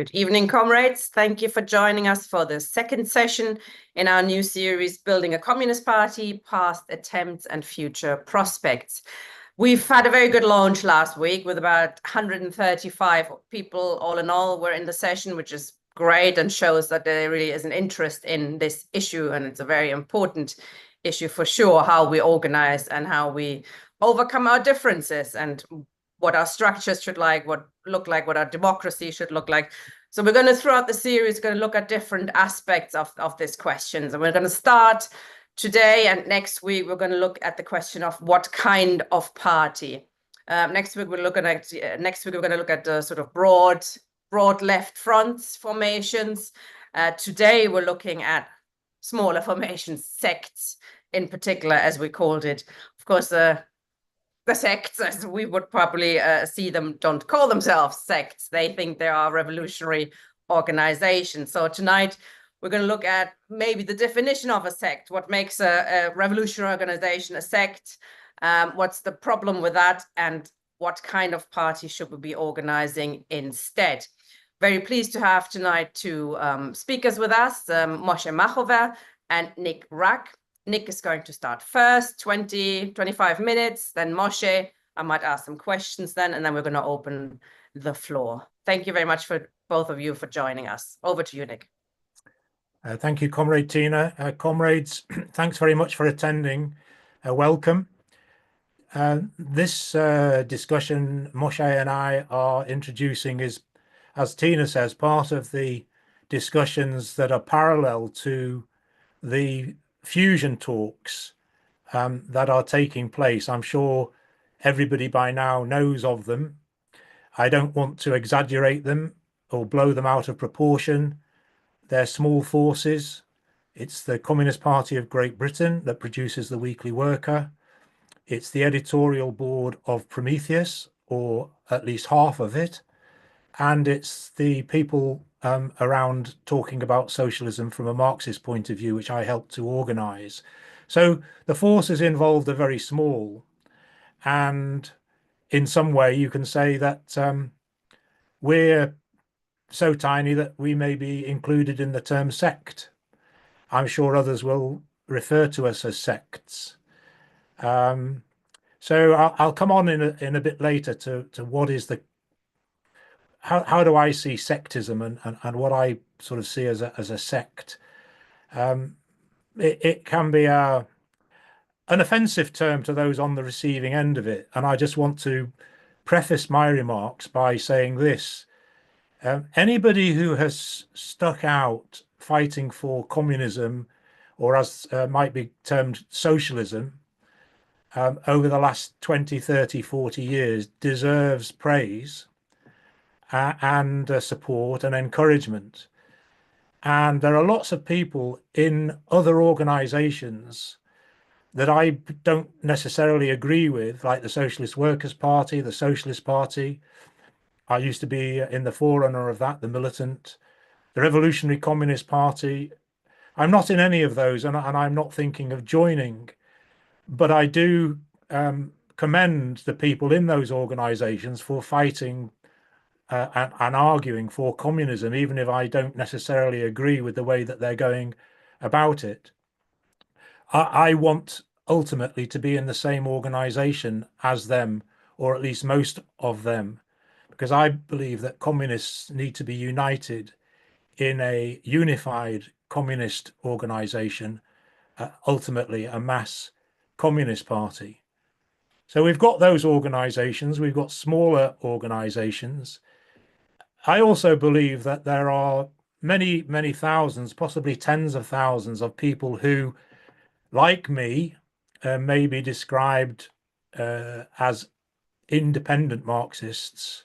Good evening, comrades. Thank you for joining us for the second session in our new series, Building a Communist Party, Past Attempts and Future Prospects. We've had a very good launch last week with about 135 people all in all were in the session, which is great and shows that there really is an interest in this issue, and it's a very important issue for sure, how we organize and how we overcome our differences and what our structures should look like, what our democracy should look like. So we're going to, throughout the series, going to look at different aspects of these questions. And we're going to start today and next week, we're going to look at the question of what kind of party. Next week, we're going to look at the sort of broad left fronts formations. Today, we're looking at smaller formations, sects in particular, as we called it. Of course, the sects, as we would probably see them, don't call themselves sects. They think they are revolutionary organizations. So tonight, we're going to look at maybe the definition of a sect, what makes a revolutionary organization a sect, what's the problem with that, and what kind of party should we be organizing instead. Very pleased to have tonight two speakers with us, Moshé Machover and Nick Wrack. Nick is going to start first, 25 minutes, then Moshé. I might ask some questions then, and then we're going to open the floor. Thank you very much for both of you for joining us. Over to you, Nick. Thank you, Comrade Tina. Comrades, thanks very much for attending. Welcome. This discussion Moshé and I are introducing is, as Tina says, part of the discussions that are parallel to the fusion talks that are taking place. I'm sure everybody by now knows of them. I don't want to exaggerate them or blow them out of proportion. They're small forces. It's the Communist Party of Great Britain that produces the Weekly Worker. It's the editorial board of Prometheus, or at least half of it. And it's the people around talking about socialism from a Marxist point of view, which I helped to organize. So the forces involved are very small. And in some way, you can say that we're so tiny that we may be included in the term sect. I'm sure others will refer to us as sects. So I'll come on in a bit later to what is the how do I see sectism and what I sort of see as a sect. It can be an offensive term to those on the receiving end of it, and I just want to preface my remarks by saying this. Anybody who has stuck out fighting for communism, or as might be termed socialism, over the last 20, 30, 40 years deserves praise and support and encouragement. And there are lots of people in other organizations that I don't necessarily agree with, like the Socialist Workers' Party, the Socialist Party. I used to be in the forerunner of that, the Militant, the Revolutionary Communist Party. I'm not in any of those, and I'm not thinking of joining, but I do commend the people in those organizations for fighting and arguing for communism, even if I don't necessarily agree with the way that they're going about it. I want ultimately to be in the same organization as them, or at least most of them, because I believe that communists need to be united in a unified communist organization, ultimately a mass communist party. So we've got those organizations, we've got smaller organizations. I also believe that there are many, many thousands, possibly tens of thousands of people who, like me, may be described as independent Marxists.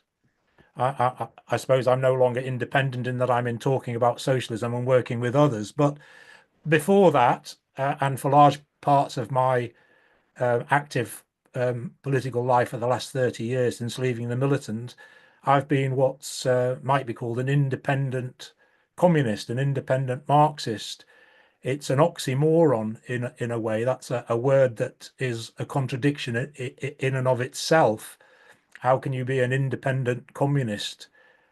I suppose I'm no longer independent in that I'm in talking about socialism and working with others. But before that, and for large parts of my active political life for the last 30 years since leaving the Militant, I've been what's might be called an independent communist, an independent Marxist. It's an oxymoron in a way. That's a word that is a contradiction in and of itself. How can you be an independent communist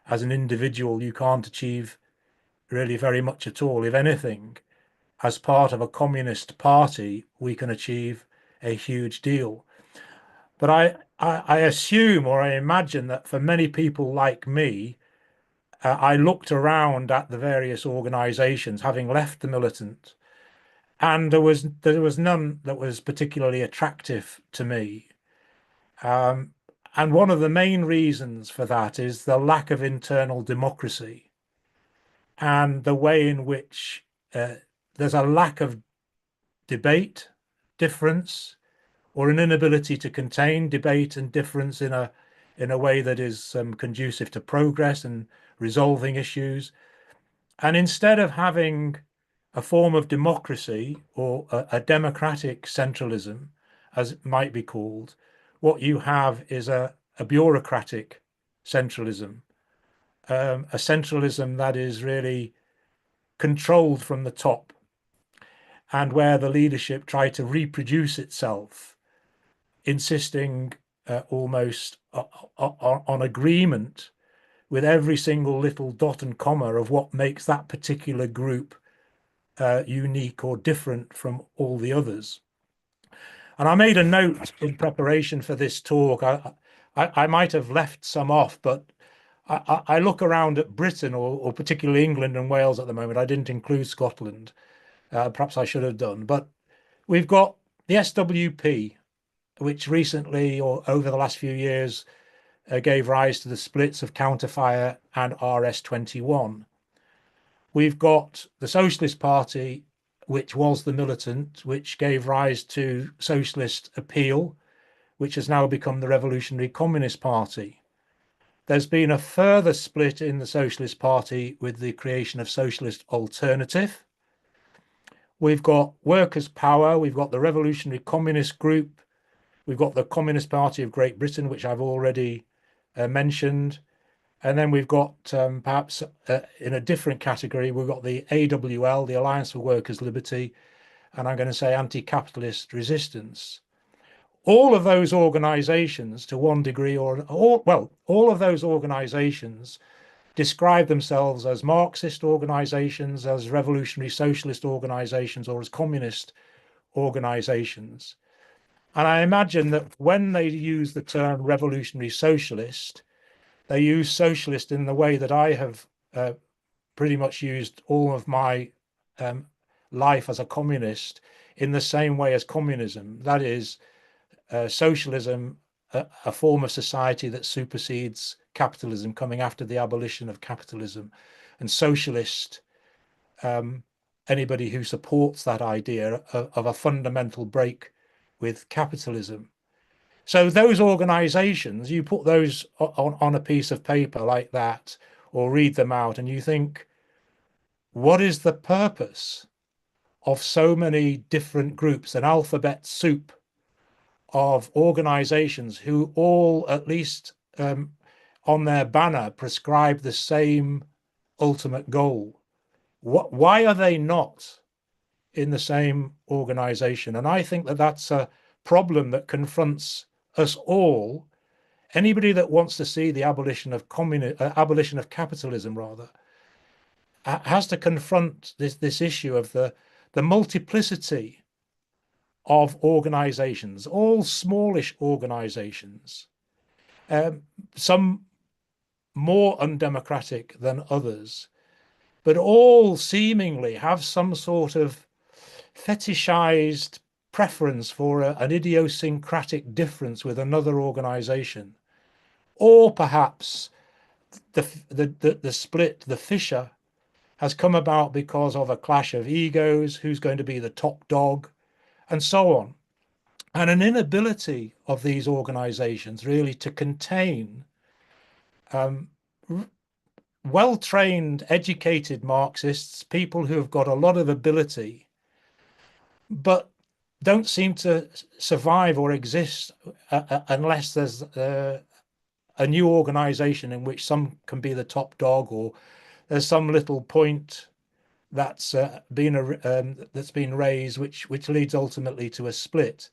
as an individual, you can't achieve really very much at all. If anything, as part of a communist party, we can achieve a huge deal. But I assume, or I imagine, that for many people like me, I looked around at the various organizations, having left the militant, and there was none that was particularly attractive to me. And one of the main reasons for that is the lack of internal democracy and the way in which there's a lack of debate, difference, or an inability to contain debate and difference in a way that is conducive to progress and resolving issues. And instead of having a form of democracy or a democratic centralism, as it might be called, what you have is a bureaucratic centralism, a centralism that is really controlled from the top, and where the leadership try to reproduce itself, insisting almost on agreement with every single little dot and comma of what makes that particular group unique or different from all the others. And I made a note in preparation for this talk. I might have left some off, but I look around at Britain, or particularly England and Wales at the moment. I didn't include Scotland. Perhaps I should have done. But we've got the SWP, which recently, or over the last few years, gave rise to the splits of Counterfire and RS21. We've got the Socialist Party, which was the militant, which gave rise to Socialist Appeal, which has now become the Revolutionary Communist Party. There's been a further split in the Socialist Party with the creation of Socialist Alternative. We've got Workers' Power, we've got the Revolutionary Communist Group, we've got the Communist Party of Great Britain, which I've already mentioned. And then we've got, perhaps in a different category, we've got the AWL, the Alliance for Workers' Liberty, and I'm going to say Anti-Capitalist Resistance. All of those organizations, to one degree all of those organizations describe themselves as Marxist organizations, as revolutionary socialist organizations, or as communist organizations. And I imagine that when they use the term revolutionary socialist, they use socialist in the way that I have pretty much used all of my life as a communist, in the same way as communism. That is, socialism, a form of society that supersedes capitalism, coming after the abolition of capitalism, and socialist, anybody who supports that idea of a fundamental break with capitalism. So those organizations, you put those on a piece of paper like that, or read them out, and you think, what is the purpose of so many different groups, an alphabet soup of organizations who all, at least on their banner, prescribe the same ultimate goal? Why are they not in the same organization? And I think that that's a problem that confronts us all. Anybody that wants to see the abolition of capitalism, rather, has to confront this issue of the multiplicity of organizations, all smallish organizations, some more undemocratic than others, but all seemingly have some sort of fetishized preference for an idiosyncratic difference with another organization. Or perhaps the split, the fissure, has come about because of a clash of egos, who's going to be the top dog, and so on. And an inability of these organizations really to contain well-trained, educated Marxists, people who have got a lot of ability, but don't seem to survive or exist unless there's a new organization in which some can be the top dog, or there's some little point that's been raised, which leads ultimately to a split.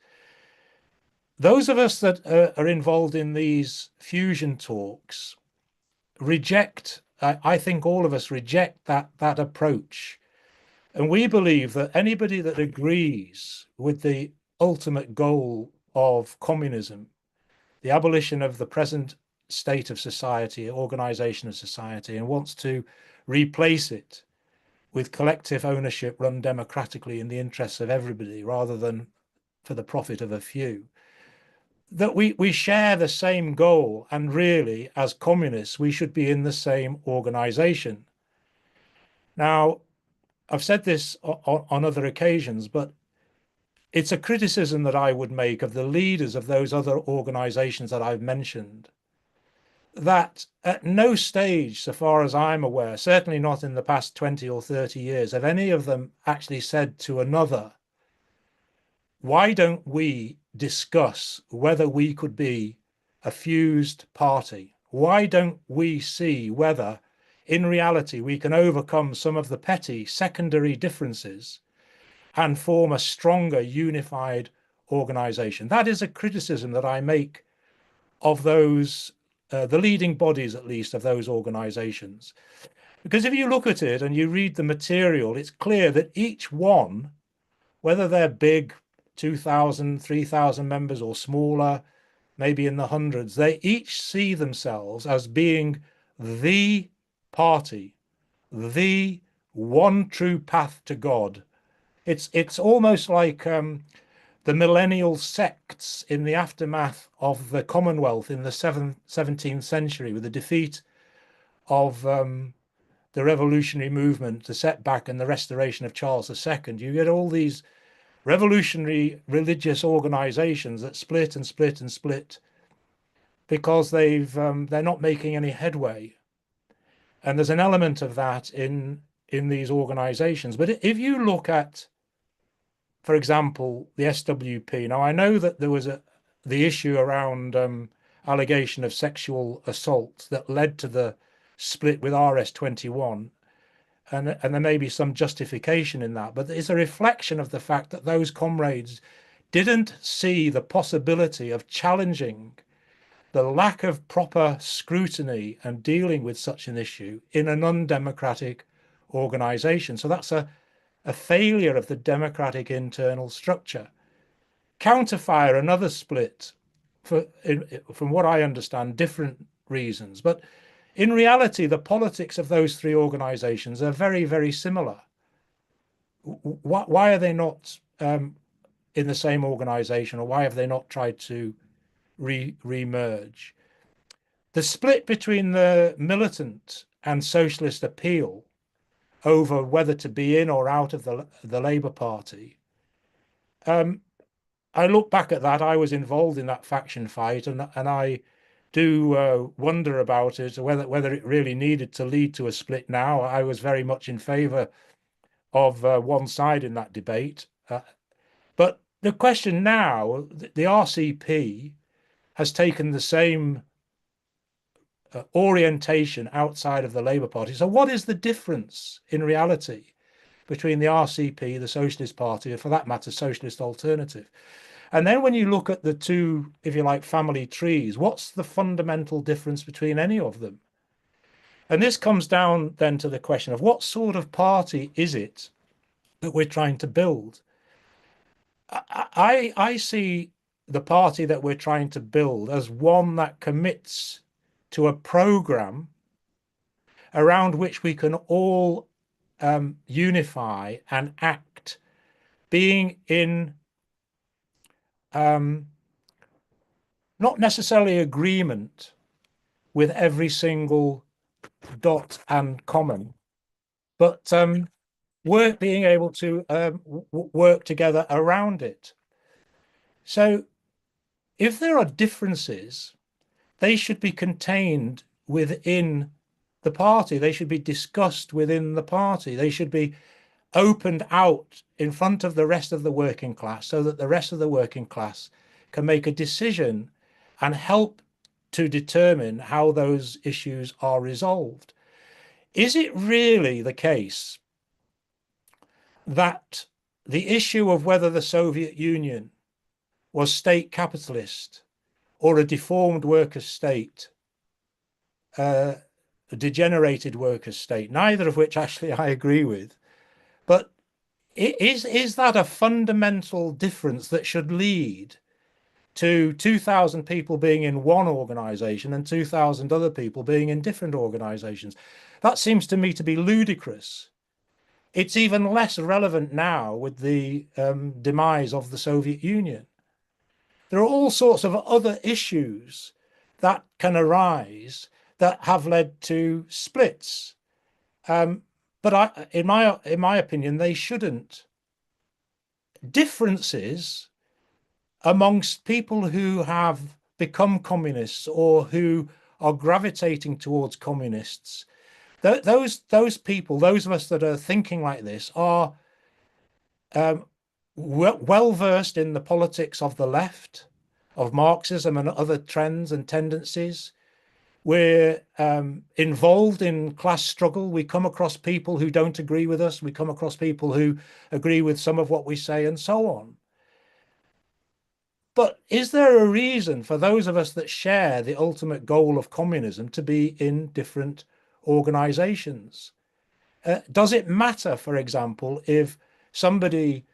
Those of us that are involved in these fusion talks reject, I think all of us reject that approach. And we believe that anybody that agrees with the ultimate goal of communism, the abolition of the present state of society, organization of society, and wants to replace it with collective ownership run democratically in the interests of everybody rather than for the profit of a few, that we share the same goal, and really, as communists, we should be in the same organization. Now, I've said this on other occasions, but it's a criticism that I would make of the leaders of those other organizations that I've mentioned, that at no stage, so far as I'm aware, certainly not in the past 20 or 30 years, have any of them actually said to another, why don't we discuss whether we could be a fused party? Why don't we see whether, in reality, we can overcome some of the petty secondary differences and form a stronger, unified organization? That is a criticism that I make of those, the leading bodies, at least, of those organizations. Because if you look at it and you read the material, it's clear that each one, whether they're big, 2,000, 3,000 members, or smaller, maybe in the hundreds, they each see themselves as being the party, the one true path to God. It's almost like the millennial sects in the aftermath of the Commonwealth in the 17th century, with the defeat of the revolutionary movement, the setback and the restoration of Charles II. You get all these revolutionary religious organizations that split and split and split because they're not making any headway. And there's an element of that in these organizations. But if you look at, for example, the SWP, now I know that there was the issue around allegation of sexual assault that led to the split with RS21. And there may be some justification in that, but it's a reflection of the fact that those comrades didn't see the possibility of challenging the lack of proper scrutiny and dealing with such an issue in an undemocratic organization. So that's a failure of the democratic internal structure. Counterfire, another split, from what I understand, different reasons. But in reality, the politics of those three organizations are very, very similar. Why are they not in the same organization, or why have they not tried to re-merge? The split between the militant and socialist appeal over whether to be in or out of the Labour Party, I look back at that. I was involved in that faction fight, and I do wonder about it, whether it really needed to lead to a split now. I was very much in favour of one side in that debate. But the question now, the RCP has taken the same orientation outside of the Labour Party. So what is the difference in reality between the RCP, the Socialist Party, or for that matter, Socialist Alternative? And then when you look at the two, if you like, family trees, what's the fundamental difference between any of them? And this comes down then to the question of what sort of party is it that we're trying to build? I see the party that we're trying to build as one that commits to a program around which we can all unify and act, being in not necessarily agreement with every single dot and comment, but being able to work together around it. So if there are differences, they should be contained within the party. They should be discussed within the party. They should be opened out in front of the rest of the working class, so that the rest of the working class can make a decision and help to determine how those issues are resolved. Is it really the case that the issue of whether the Soviet Union was state capitalist or a deformed worker state degenerated workers' state, neither of which actually I agree with. But is that a fundamental difference that should lead to 2,000 people being in one organization and 2,000 other people being in different organizations? That seems to me to be ludicrous. It's even less relevant now with the demise of the Soviet Union. There are all sorts of other issues that can arise that have led to splits. But in my opinion, they shouldn't. Differences amongst people who have become communists or who are gravitating towards communists, those people, those of us that are thinking like this, are well versed in the politics of the left, of Marxism and other trends and tendencies. We're involved in class struggle. We come across people who don't agree with us. We come across people who agree with some of what we say and so on. But is there a reason for those of us that share the ultimate goal of communism to be in different organizations? Does it matter, for example, if somebody,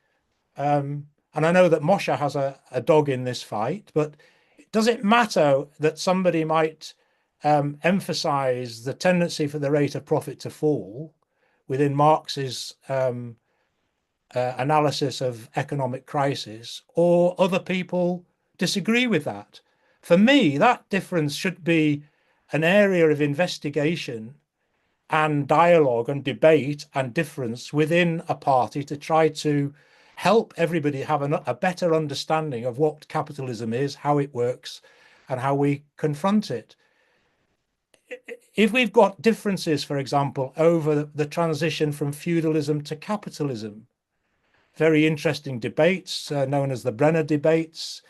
and I know that Moshé has a dog in this fight, but does it matter that somebody might emphasize the tendency for the rate of profit to fall within Marx's analysis of economic crisis, or other people disagree with that? For me, that difference should be an area of investigation and dialogue and debate and difference within a party to try to help everybody have a better understanding of what capitalism is, how it works, and how we confront it. If we've got differences, for example, over the transition from feudalism to capitalism, very interesting debates known as the Brenner debates,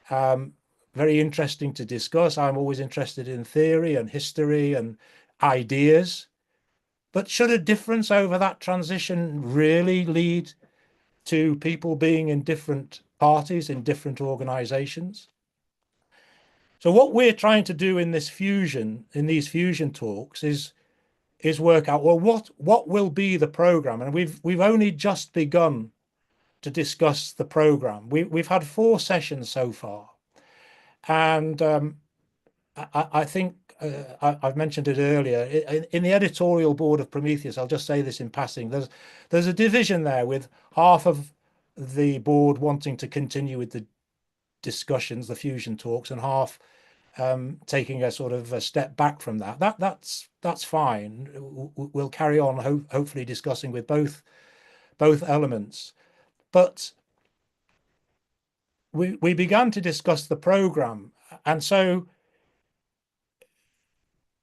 very interesting to discuss. I'm always interested in theory and history and ideas. But should a difference over that transition really lead to people being in different parties, in different organizations? So what we're trying to do in these fusion talks is work out, well, what will be the program? And we've only just begun to discuss the program. We've had 4 sessions so far, and I think I've mentioned it earlier in the editorial board of Prometheus. I'll just say this in passing. There's a division there with half of the board wanting to continue with the discussions, the fusion talks, and half taking a sort of a step back from that. That's fine. We'll carry on, hopefully discussing with both elements. But we began to discuss the program, and so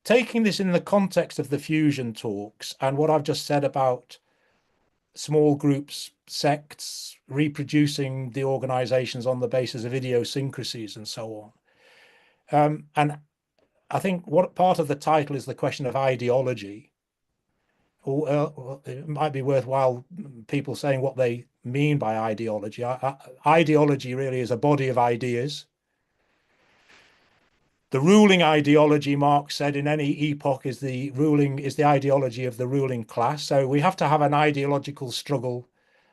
taking this in the context of the fusion talks and what I've just said about small groups, sects, reproducing the organizations on the basis of idiosyncrasies and so on. And I think what part of the title is the question of ideology. It might be worthwhile people saying what they mean by ideology. Ideology really is a body of ideas. The ruling ideology, Marx said, in any epoch is the ideology of the ruling class. So we have to have an ideological struggle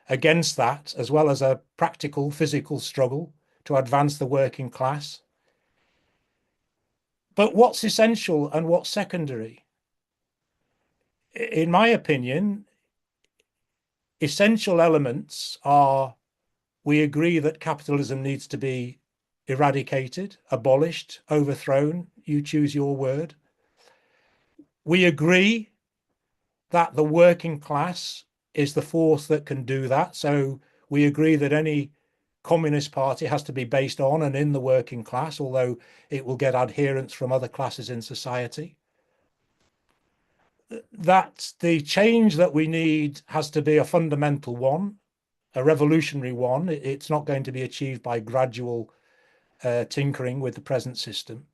against that, as well as a practical, physical struggle to advance the working class. But what's essential and what's secondary? In my opinion, essential elements are: we agree that capitalism needs to be eradicated, abolished, overthrown. You choose your word. We agree that the working class is the force that can do that. So we agree that any communist party has to be based on and in the working class, although it will get adherents from other classes in society. That the change that we need has to be a fundamental one, a revolutionary one. It's not going to be achieved by gradual tinkering with the present system.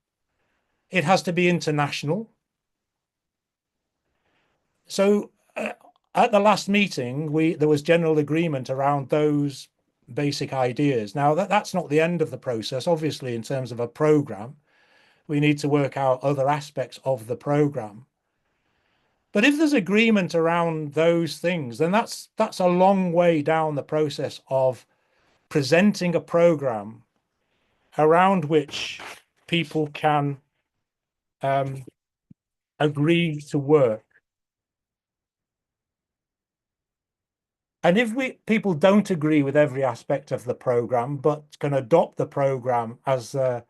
It has to be international. So at the last meeting, there was general agreement around those basic ideas. Now, that's not the end of the process. Obviously, in terms of a program, we need to work out other aspects of the program. But if there's agreement around those things, then that's a long way down the process of presenting a program around which people can agree to work. And if people don't agree with every aspect of the program, but can adopt the program as the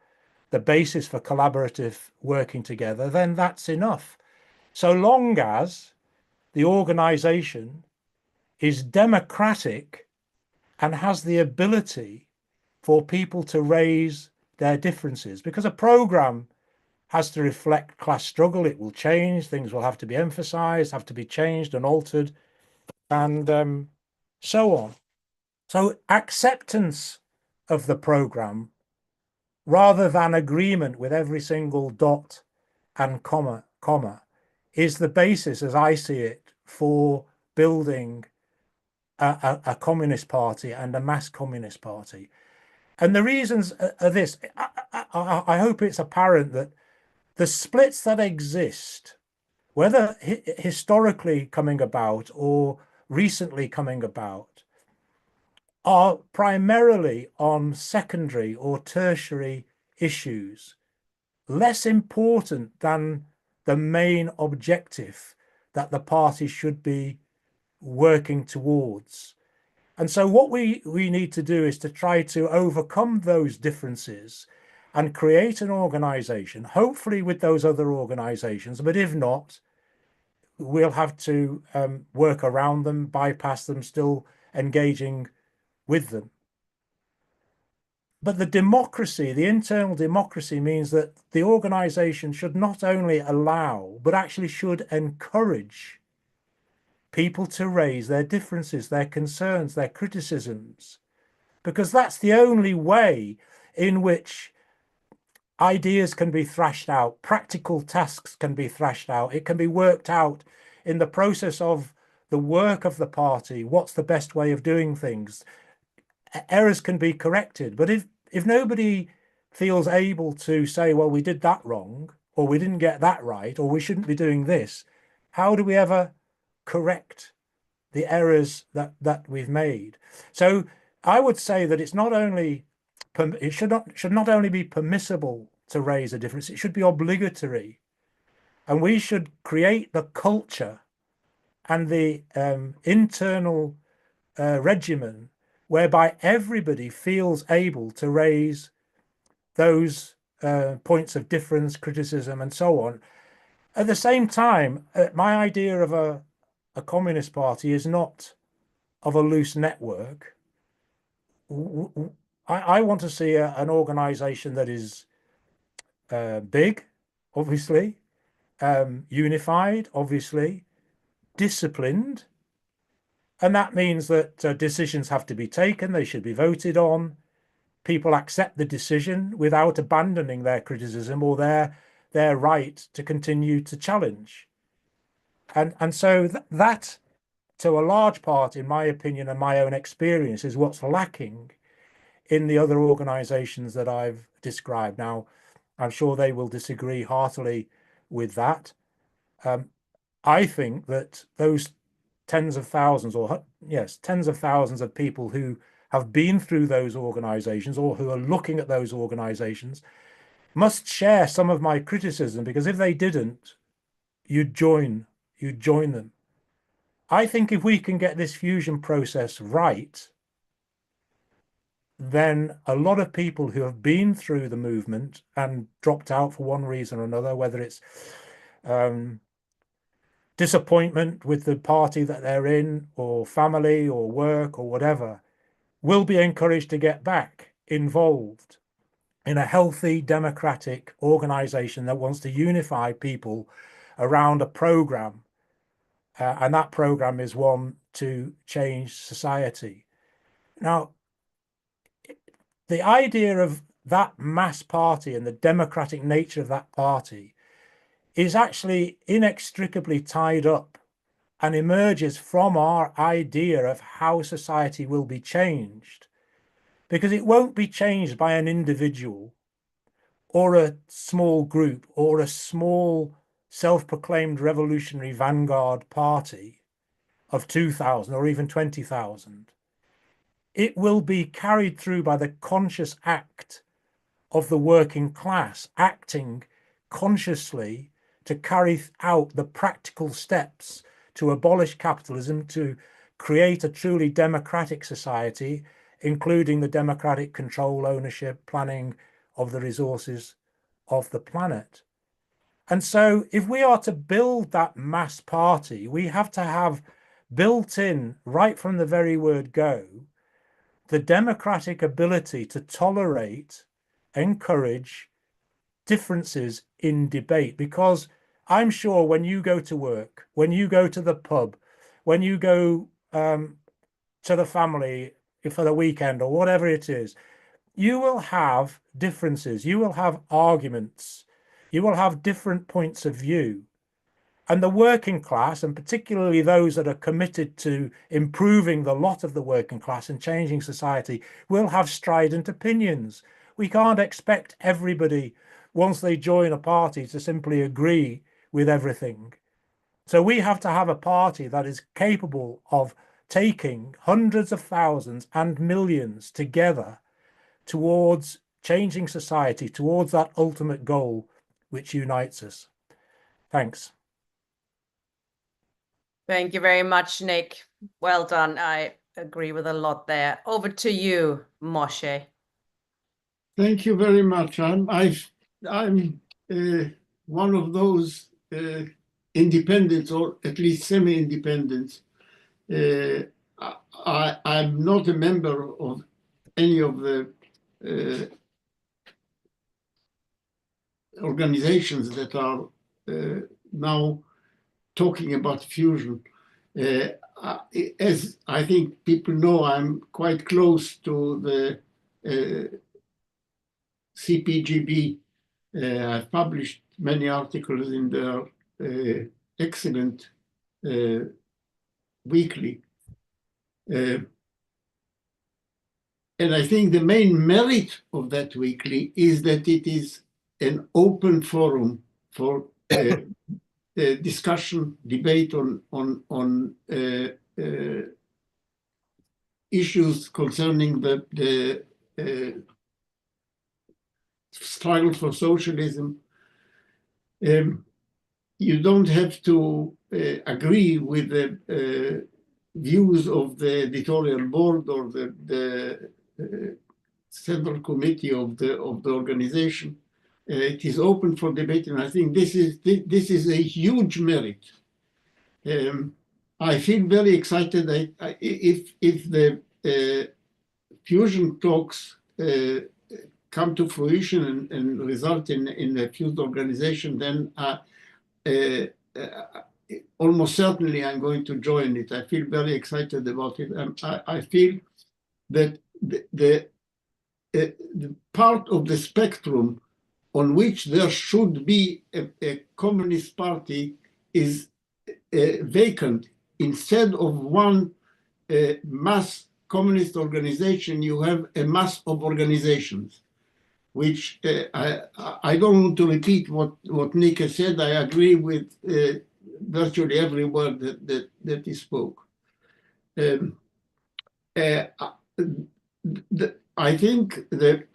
basis for collaborative working together, then that's enough. So long as the organization is democratic and has the ability for people to raise their differences, because a program has to reflect class struggle. It will change, things will have to be emphasized, have to be changed and altered, and so on. So acceptance of the program rather than agreement with every single dot and comma is the basis, as I see it, for building a communist party and a mass communist party. And the reasons are this. I hope it's apparent that the splits that exist, whether historically coming about or recently coming about, are primarily on secondary or tertiary issues, less important than the main objective that the party should be working towards. And so what we need to do is to try to overcome those differences and create an organization, hopefully with those other organizations, but if not, we'll have to work around them, bypass them, still engaging with them. But the democracy, the internal democracy, means that the organization should not only allow, but actually should encourage people to raise their differences, their concerns, their criticisms, because that's the only way in which ideas can be thrashed out, practical tasks can be thrashed out, it can be worked out in the process of the work of the party, what's the best way of doing things. Errors can be corrected, but if nobody feels able to say, well, we did that wrong, or we didn't get that right, or we shouldn't be doing this, how do we ever correct the errors that we've made? So I would say that it's not only it should not only be permissible to raise a difference, it should be obligatory, and we should create the culture and the internal regimen whereby everybody feels able to raise those points of difference, criticism, and so on. At the same time, my idea of a communist party is not of a loose network. I want to see an organization that is big, obviously, unified, obviously, disciplined. And that means that decisions have to be taken, they should be voted on. People accept the decision without abandoning their criticism or their right to continue to challenge. And so that, to a large part, in my opinion and my own experience, is what's lacking in the other organizations that I've described. Now, I'm sure they will disagree heartily with that. I think that those tens of thousands, or yes, tens of thousands of people who have been through those organizations or who are looking at those organizations must share some of my criticism, because if they didn't, you'd join them. I think if we can get this fusion process right, then a lot of people who have been through the movement and dropped out for one reason or another, whether it's disappointment with the party that they're in, or family, or work, or whatever, will be encouraged to get back involved in a healthy democratic organization that wants to unify people around a program. And that program is one to change society. Now, the idea of that mass party and the democratic nature of that party is actually inextricably tied up and emerges from our idea of how society will be changed, because it won't be changed by an individual or a small group or a small self-proclaimed revolutionary vanguard party of 2,000 or even 20,000. It will be carried through by the conscious act of the working class, acting consciously to carry out the practical steps to abolish capitalism, to create a truly democratic society, including the democratic control, ownership, planning of the resources of the planet. And so if we are to build that mass party, we have to have built in, right from the very word go, the democratic ability to tolerate, encourage differences in debate. Because I'm sure when you go to work, when you go to the pub, when you go to the family for the weekend or whatever it is, you will have differences, you will have arguments, you will have different points of view. And the working class, and particularly those that are committed to improving the lot of the working class and changing society, will have strident opinions. We can't expect everybody, once they join a party, to simply agree with everything. So we have to have a party that is capable of taking hundreds of thousands and millions together towards changing society, towards that ultimate goal which unites us. Thanks. Thank you very much, Nick. Well done. I agree with a lot there. Over to you, Moshé. Thank you very much. I'm one of those independents, or at least semi-independents. I'm not a member of any of the organizations that are now talking about fusion. As I think people know, I'm quite close to the CPGB. I've published many articles in their excellent weekly. And I think the main merit of that weekly is that it is an open forum for discussion, debate on issues concerning the struggle for socialism. You don't have to agree with the views of the editorial board or the central committee of the organization. It is open for debate, and I think this is a huge merit. I feel very excited that if the fusion talks come to fruition and result in a fused organization, then almost certainly I'm going to join it. I feel very excited about it. I feel that the part of the spectrum on which there should be a communist party is vacant. Instead of one mass communist organization, you have a mass of organizations, which I don't want to repeat what Nick has said. I agree with virtually every word that he spoke. I think the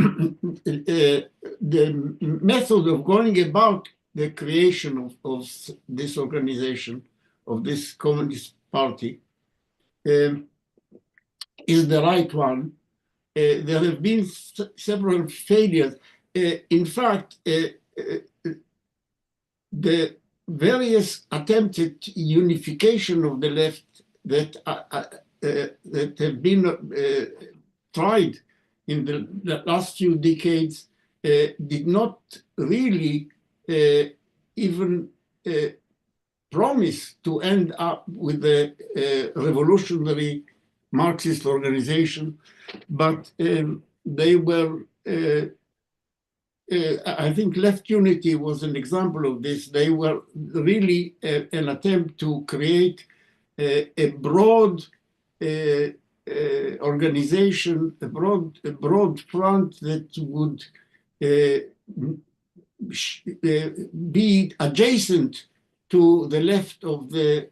method of going about the creation of this organization, of this Communist Party, is the right one. There have been several failures. In fact, the various attempted unification of the left that have been tried in the last few decades did not really even promise to end up with a revolutionary Marxist organization, but they were, I think Left Unity was an example of this. They were really an attempt to create a broad organization, a broad front that would be adjacent to the left of the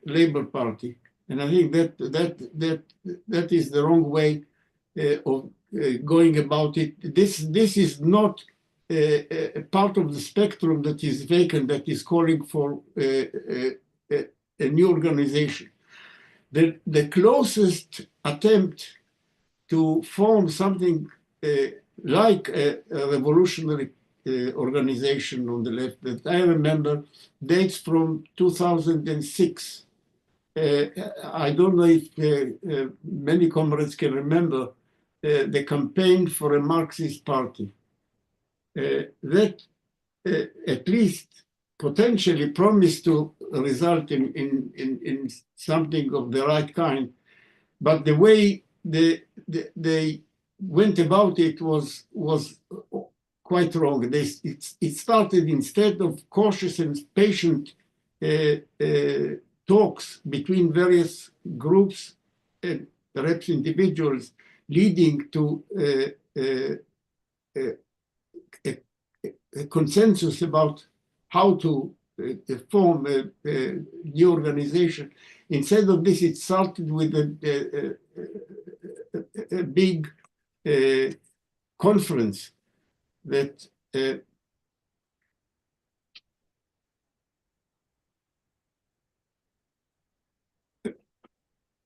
Labour Party. And I think that is the wrong way of going about it. This is not a part of the spectrum that is vacant, that is calling for a new organization. The closest attempt to form something like a revolutionary organization on the left that I remember dates from 2006. I don't know if many comrades can remember the campaign for a Marxist party. That at least potentially promised to result in something of the right kind, but the way they went about it was quite wrong. It started, instead of cautious and patient talks between various groups and perhaps individuals, leading to a consensus about how to form a new organization. Instead of this, it started with a big conference that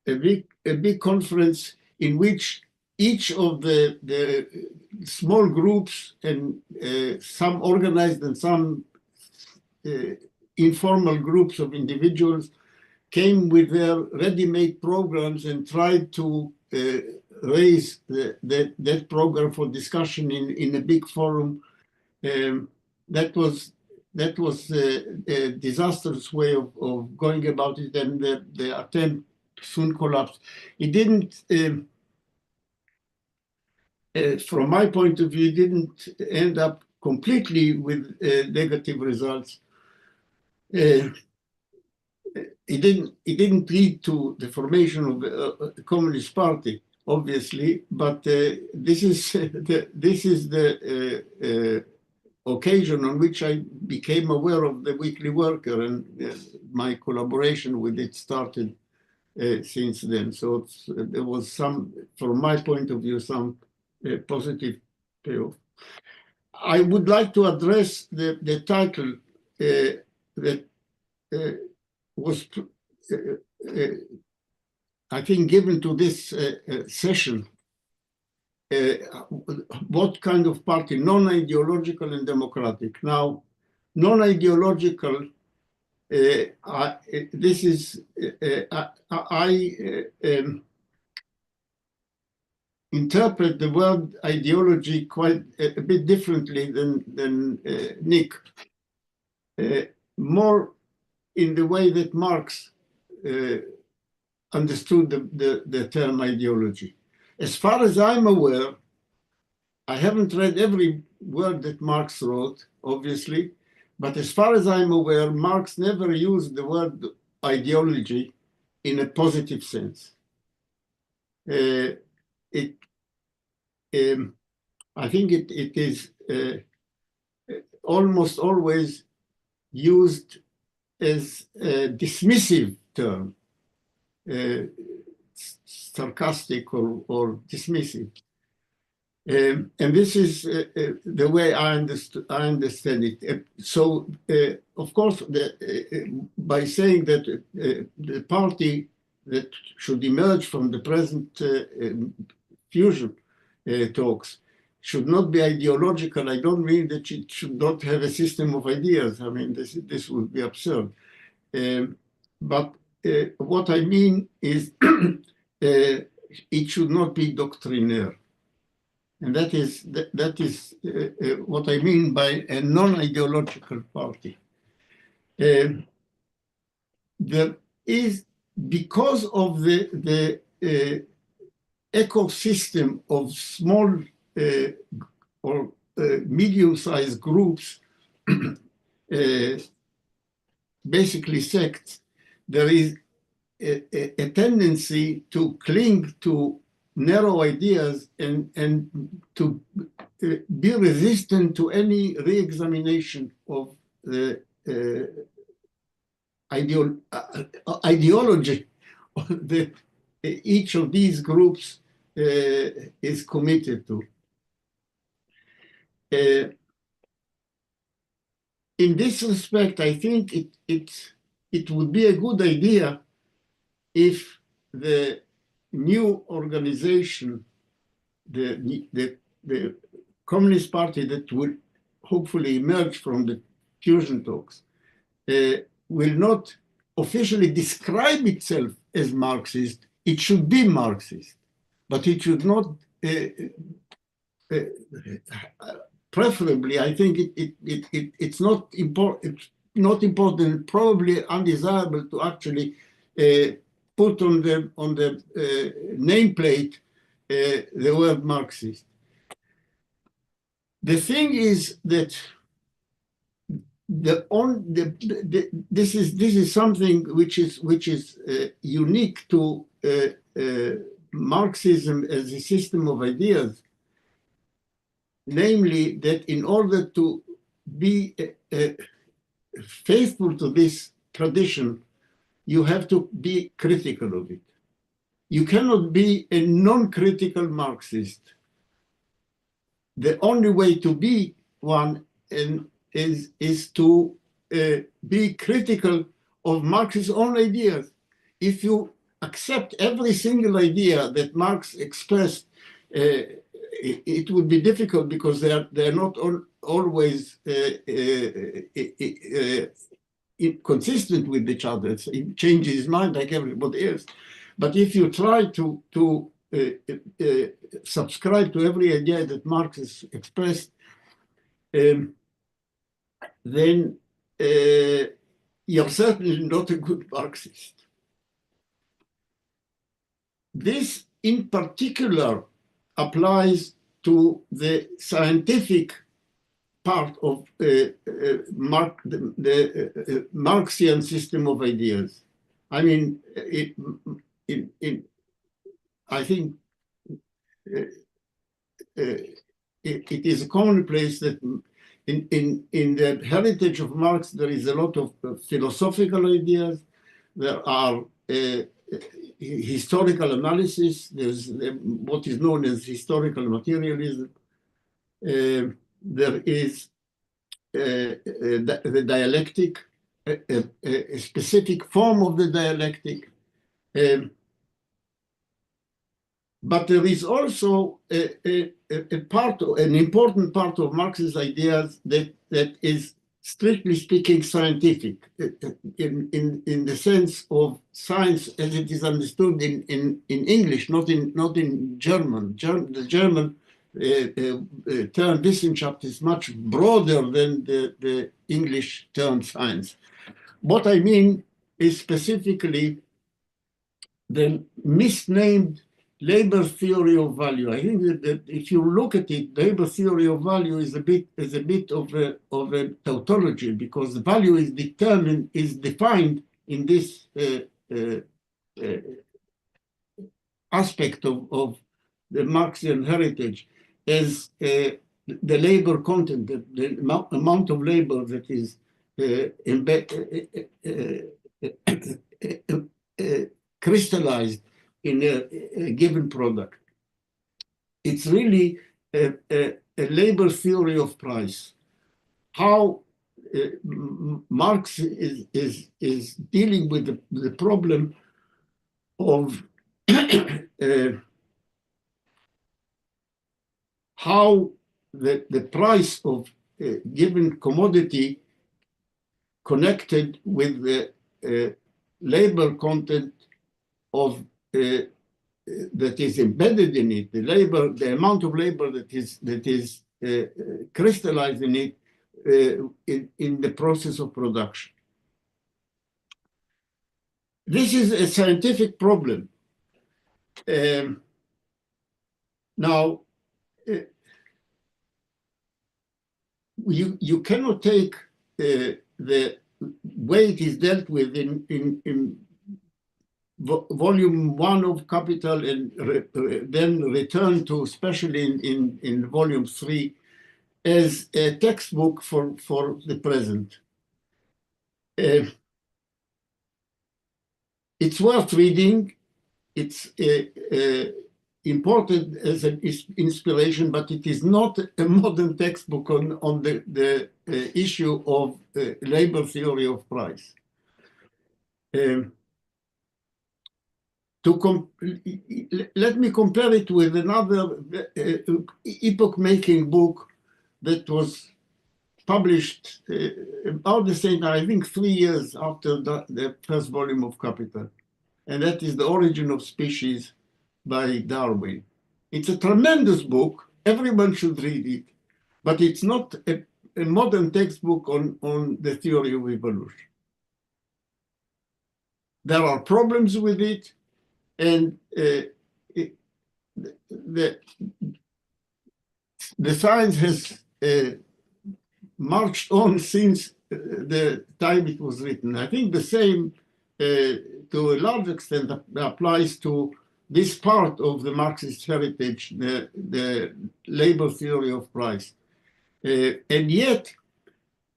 a big conference in which each of the small groups, and some organized and some informal groups of individuals, came with their ready-made programs and tried to raise that program for discussion in a big forum. That was a disastrous way of going about it, and the attempt soon collapsed. It didn't, from my point of view, it didn't end up completely with negative results. It didn't lead to the formation of the Communist Party, obviously, but this is the occasion on which I became aware of the Weekly Worker, and my collaboration with it started since then. So there was some, from my point of view, some positive payoff. I would like to address the title that was, I think, given to this session. What kind of party? Non-ideological and democratic. Now, non-ideological, this is, I interpret the word ideology quite a bit differently than Nick. More in the way that Marx understood the term ideology. As far as I'm aware, I haven't read every word that Marx wrote, obviously, but as far as I'm aware, Marx never used the word ideology in a positive sense. I think it is almost always used as a dismissive term, sarcastic or dismissive. And this is the way I understand it. So, of course, by saying that the party that should emerge from the present fusion talks should not be ideological, I don't mean that it should not have a system of ideas. I mean, this would be absurd. But what I mean is it should not be doctrinaire. And that is what I mean by a non-ideological party. There is, because of the ecosystem of small or medium-sized groups, basically sects, there is a tendency to cling to narrow ideas and to be resistant to any re-examination of the ideology that each of these groups is committed to. In this respect, I think it would be a good idea if the new organization, the Communist Party that will hopefully emerge from the fusion talks, will not officially describe itself as Marxist. It should be Marxist, but it should not. Preferably, I think it's not important. It's not important. Probably undesirable to actually put on the nameplate the word Marxist. The thing is that this is something which is unique to Marxism as a system of ideas, namely that in order to be faithful to this tradition, you have to be critical of it. You cannot be a non-critical Marxist. The only way to be one is to be critical of Marx's own ideas. If you accept every single idea that Marx expressed, it would be difficult because they're not always consistent with each other. It changes his mind like everybody else. But if you try to subscribe to every idea that Marx has expressed, then you're certainly not a good Marxist. This in particular applies to the scientific part of the Marxian system of ideas. I mean, I think it is a commonplace that in the heritage of Marx, there is a lot of philosophical ideas. There are historical analysis. There's what is known as historical materialism. There is the dialectic, a specific form of the dialectic. But there is also an important part of Marx's ideas that is, strictly speaking, scientific, in the sense of science as it is understood in English, not in German. The German term Wissenschaft is much broader than the English term science. What I mean is specifically the misnamed labor theory of value. I think that if you look at it, labor theory of value is a bit of a tautology, because the value is defined in this aspect of the Marxian heritage as the labor content, the amount of labor that is crystallized in a given product. It's really a labor theory of price. How Marx is dealing with the problem of how the price of a given commodity connected with the labor content of that is embedded in it, the amount of labor that is crystallized in it in the process of production. This is a scientific problem. Now, you cannot take the way it is dealt with in volume 1 of Capital and then return to, especially in volume 3, as a textbook for the present. It's worth reading. It's important as an inspiration, but it is not a modern textbook on the issue of labor theory of price. Let me compare it with another epoch-making book that was published about the same time, I think 3 years after the first volume of Capital, and that is The Origin of Species by Darwin. It's a tremendous book. Everyone should read it, but it's not a modern textbook on the theory of evolution. There are problems with it, and the science has marched on since the time it was written. I think the same, to a large extent, applies to this part of the Marxist heritage, the labor theory of price. And yet,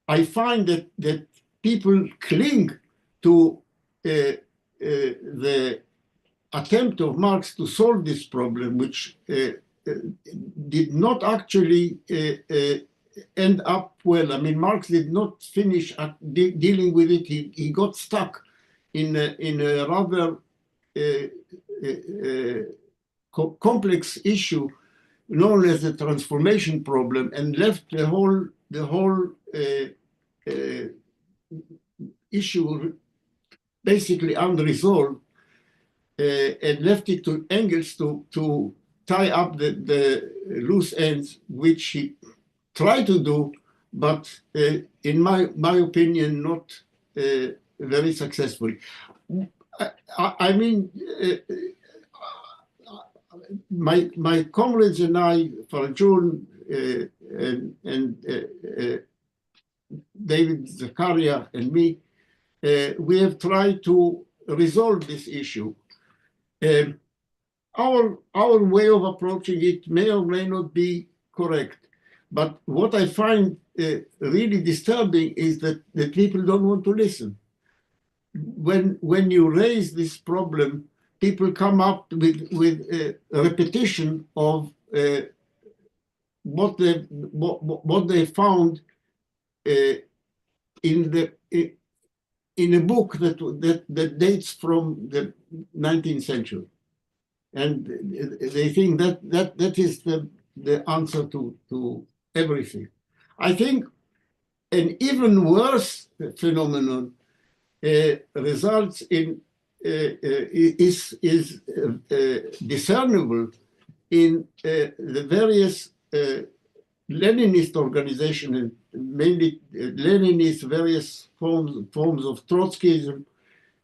I find that people cling to the attempt of Marx to solve this problem, which did not actually end up well. I mean, Marx did not finish dealing with it. He got stuck in a rather complex issue known as the transformation problem, and left the whole issue basically unresolved, and left it to Engels to tie up the loose ends, which he tried to do, but in my opinion, not very successfully. I mean, my comrades and I, Farjun and David Zakaria and me, we have tried to resolve this issue. Our way of approaching it may or may not be correct, but what I find really disturbing is that people don't want to listen. When you raise this problem, people come up with a repetition of what they found in a book that dates from the 19th century, and they think that is the answer to everything. I think an even worse phenomenon results in is discernible in the various Leninist organizations, and mainly Leninist various forms of Trotskyism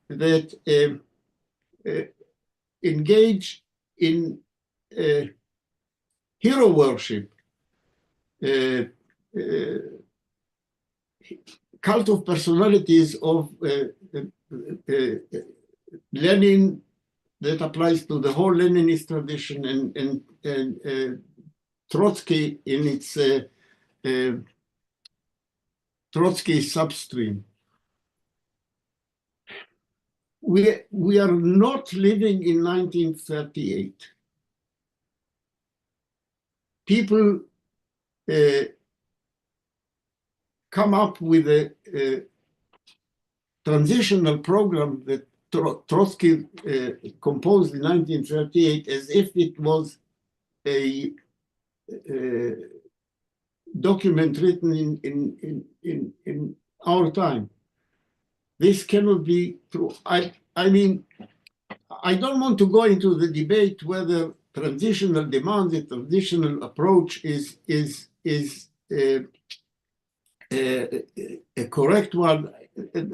that engage in hero worship, cult of personalities of Lenin that applies to the whole Leninist tradition, and Trotsky in its Trotsky substream. We are not living in 1938. People come up with a transitional program that Trotsky composed in 1938 as if it was a document written in our time. This cannot be true. I mean, I don't want to go into the debate whether transitional demands, a transitional approach is a correct one.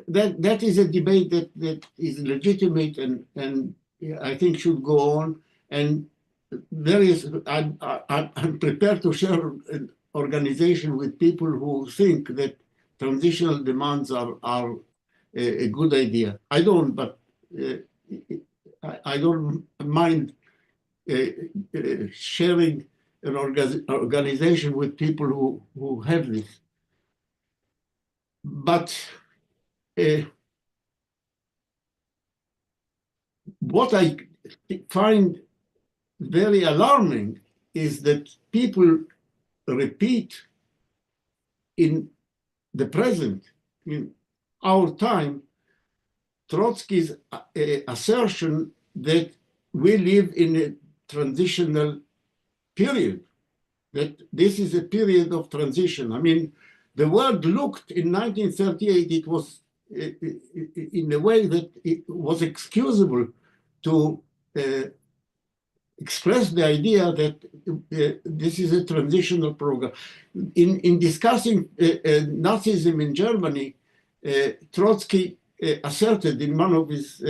That is a debate that is legitimate and I think should go on. And I'm prepared to share an organization with people who think that transitional demands are a good idea. I don't, but I don't mind sharing an organization with people who have this. But what I find very alarming is that people repeat in the present, in our time, Trotsky's assertion that we live in a transitional period, that this is a period of transition. I mean, the word looked in 1938, it was in a way that it was excusable to express the idea that this is a transitional program. In discussing Nazism in Germany, Trotsky asserted in one of his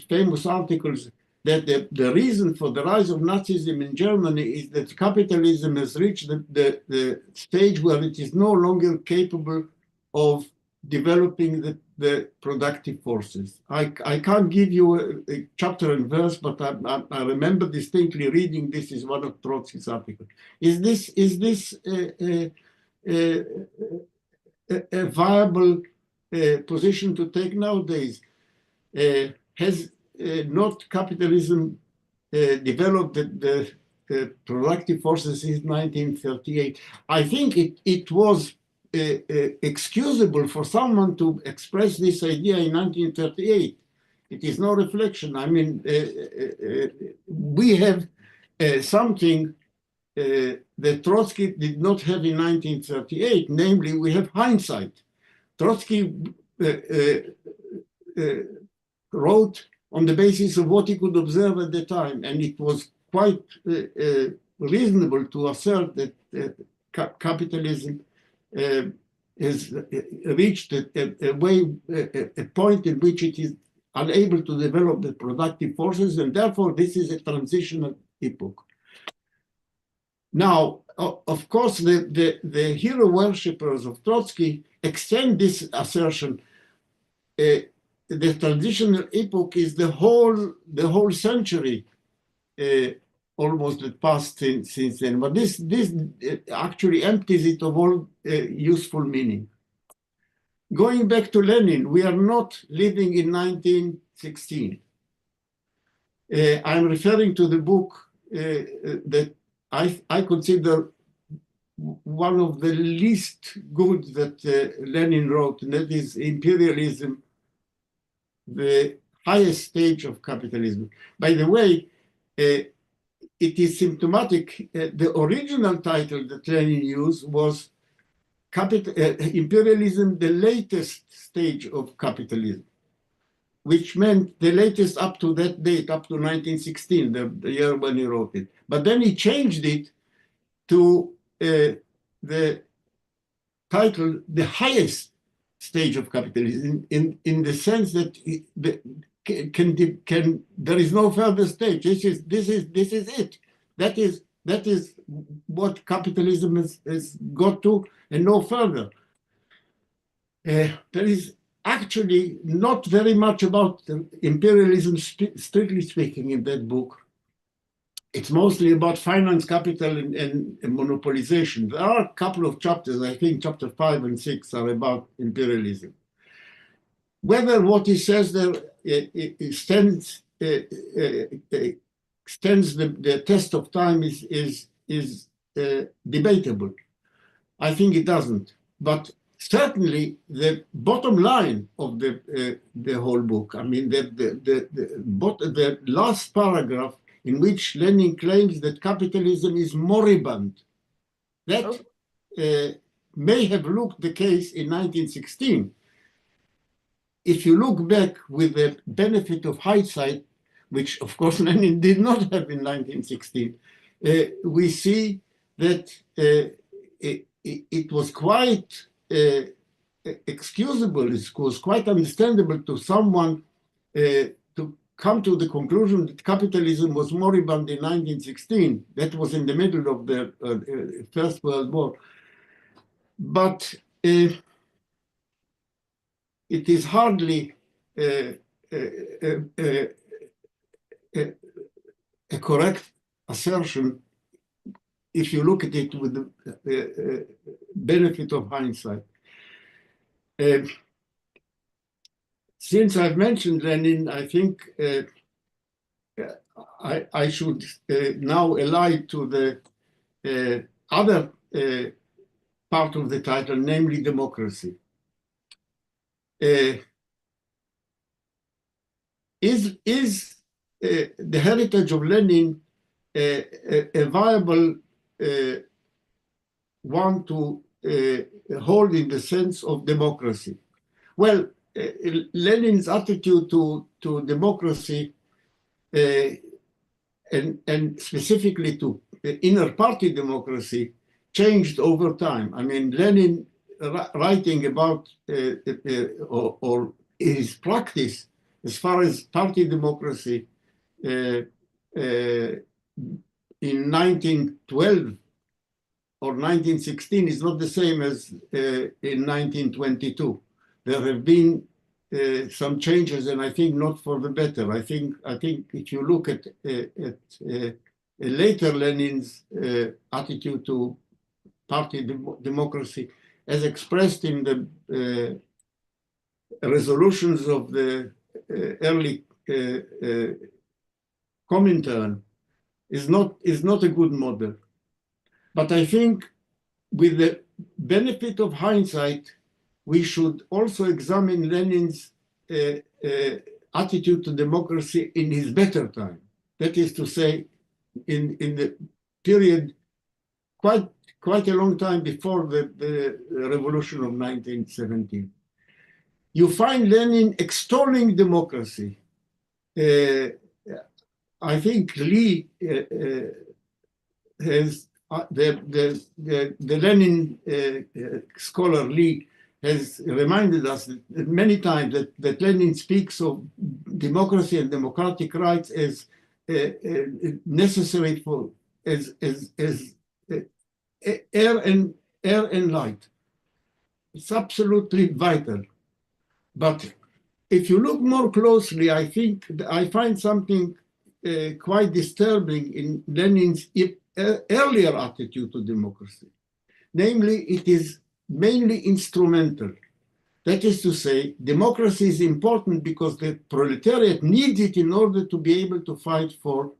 famous articles that the reason for the rise of Nazism in Germany is that capitalism has reached the stage where it is no longer capable of developing the productive forces. I can't give you a chapter and verse, but I remember distinctly reading this is one of Trotsky's articles. Is this a viable position to take nowadays? Has not capitalism developed the productive forces since 1938? I think it was excusable for someone to express this idea in 1938. It is no reflection. I mean, we have something that Trotsky did not have in 1938, namely, we have hindsight. Trotsky wrote on the basis of what he could observe at the time, and it was quite reasonable to assert that capitalism has reached a point in which it is unable to develop the productive forces, and therefore this is a transitional epoch. Now, of course, the hero worshippers of Trotsky extend this assertion. The transitional epoch is the whole century almost that passed since then. But this actually empties it of all useful meaning. Going back to Lenin, we are not living in 1916. I'm referring to the book that I consider one of the least good that Lenin wrote, and that is Imperialism, the highest stage of capitalism. By the way, it is symptomatic. The original title that Lenin used was Imperialism, the latest stage of capitalism, which meant the latest up to that date, up to 1916, the year when he wrote it. But then he changed it to the title, the highest stage of capitalism, in the sense that there is no further stage. This is it. That is what capitalism has got to, and no further. There is actually not very much about imperialism, strictly speaking, in that book. It's mostly about finance, capital, and monopolization. There are a couple of chapters, I think chapter 5 and 6 are about imperialism. Whether what he says there stands the test of time is debatable. I think it doesn't. But certainly the bottom line of the whole book, I mean, the last paragraph in which Lenin claims that capitalism is moribund, that may have looked the case in 1916. If you look back with the benefit of hindsight, which of course Lenin did not have in 1916, we see that it was quite excusable, it was quite understandable to someone to come to the conclusion that capitalism was moribund in 1916. That was in the middle of the First World War. But it is hardly a correct assertion if you look at it with the benefit of hindsight. Since I've mentioned Lenin, I think I should now allude to the other part of the title, namely democracy. Is the heritage of Lenin a viable one to hold in the sense of democracy? Well, Lenin's attitude to democracy and specifically to inner party democracy changed over time. I mean, Lenin writing about or his practice as far as party democracy in 1912 or 1916 is not the same as in 1922. There have been some changes, and I think not for the better. I think if you look at later Lenin's attitude to party democracy, as expressed in the resolutions of the early Comintern, is not a good model. But I think, with the benefit of hindsight, we should also examine Lenin's attitude to democracy in his better time. That is to say, in the period quite a long time before the revolution of 1917. You find Lenin extolling democracy. I think Lee has the Lenin scholar Lee has reminded us many times that Lenin speaks of democracy and democratic rights as necessary for as air and light. It's absolutely vital. But if you look more closely, I think I find something quite disturbing in Lenin's earlier attitude to democracy. Namely, it is mainly instrumental. That is to say, democracy is important because the proletariat needs it in order to be able to fight for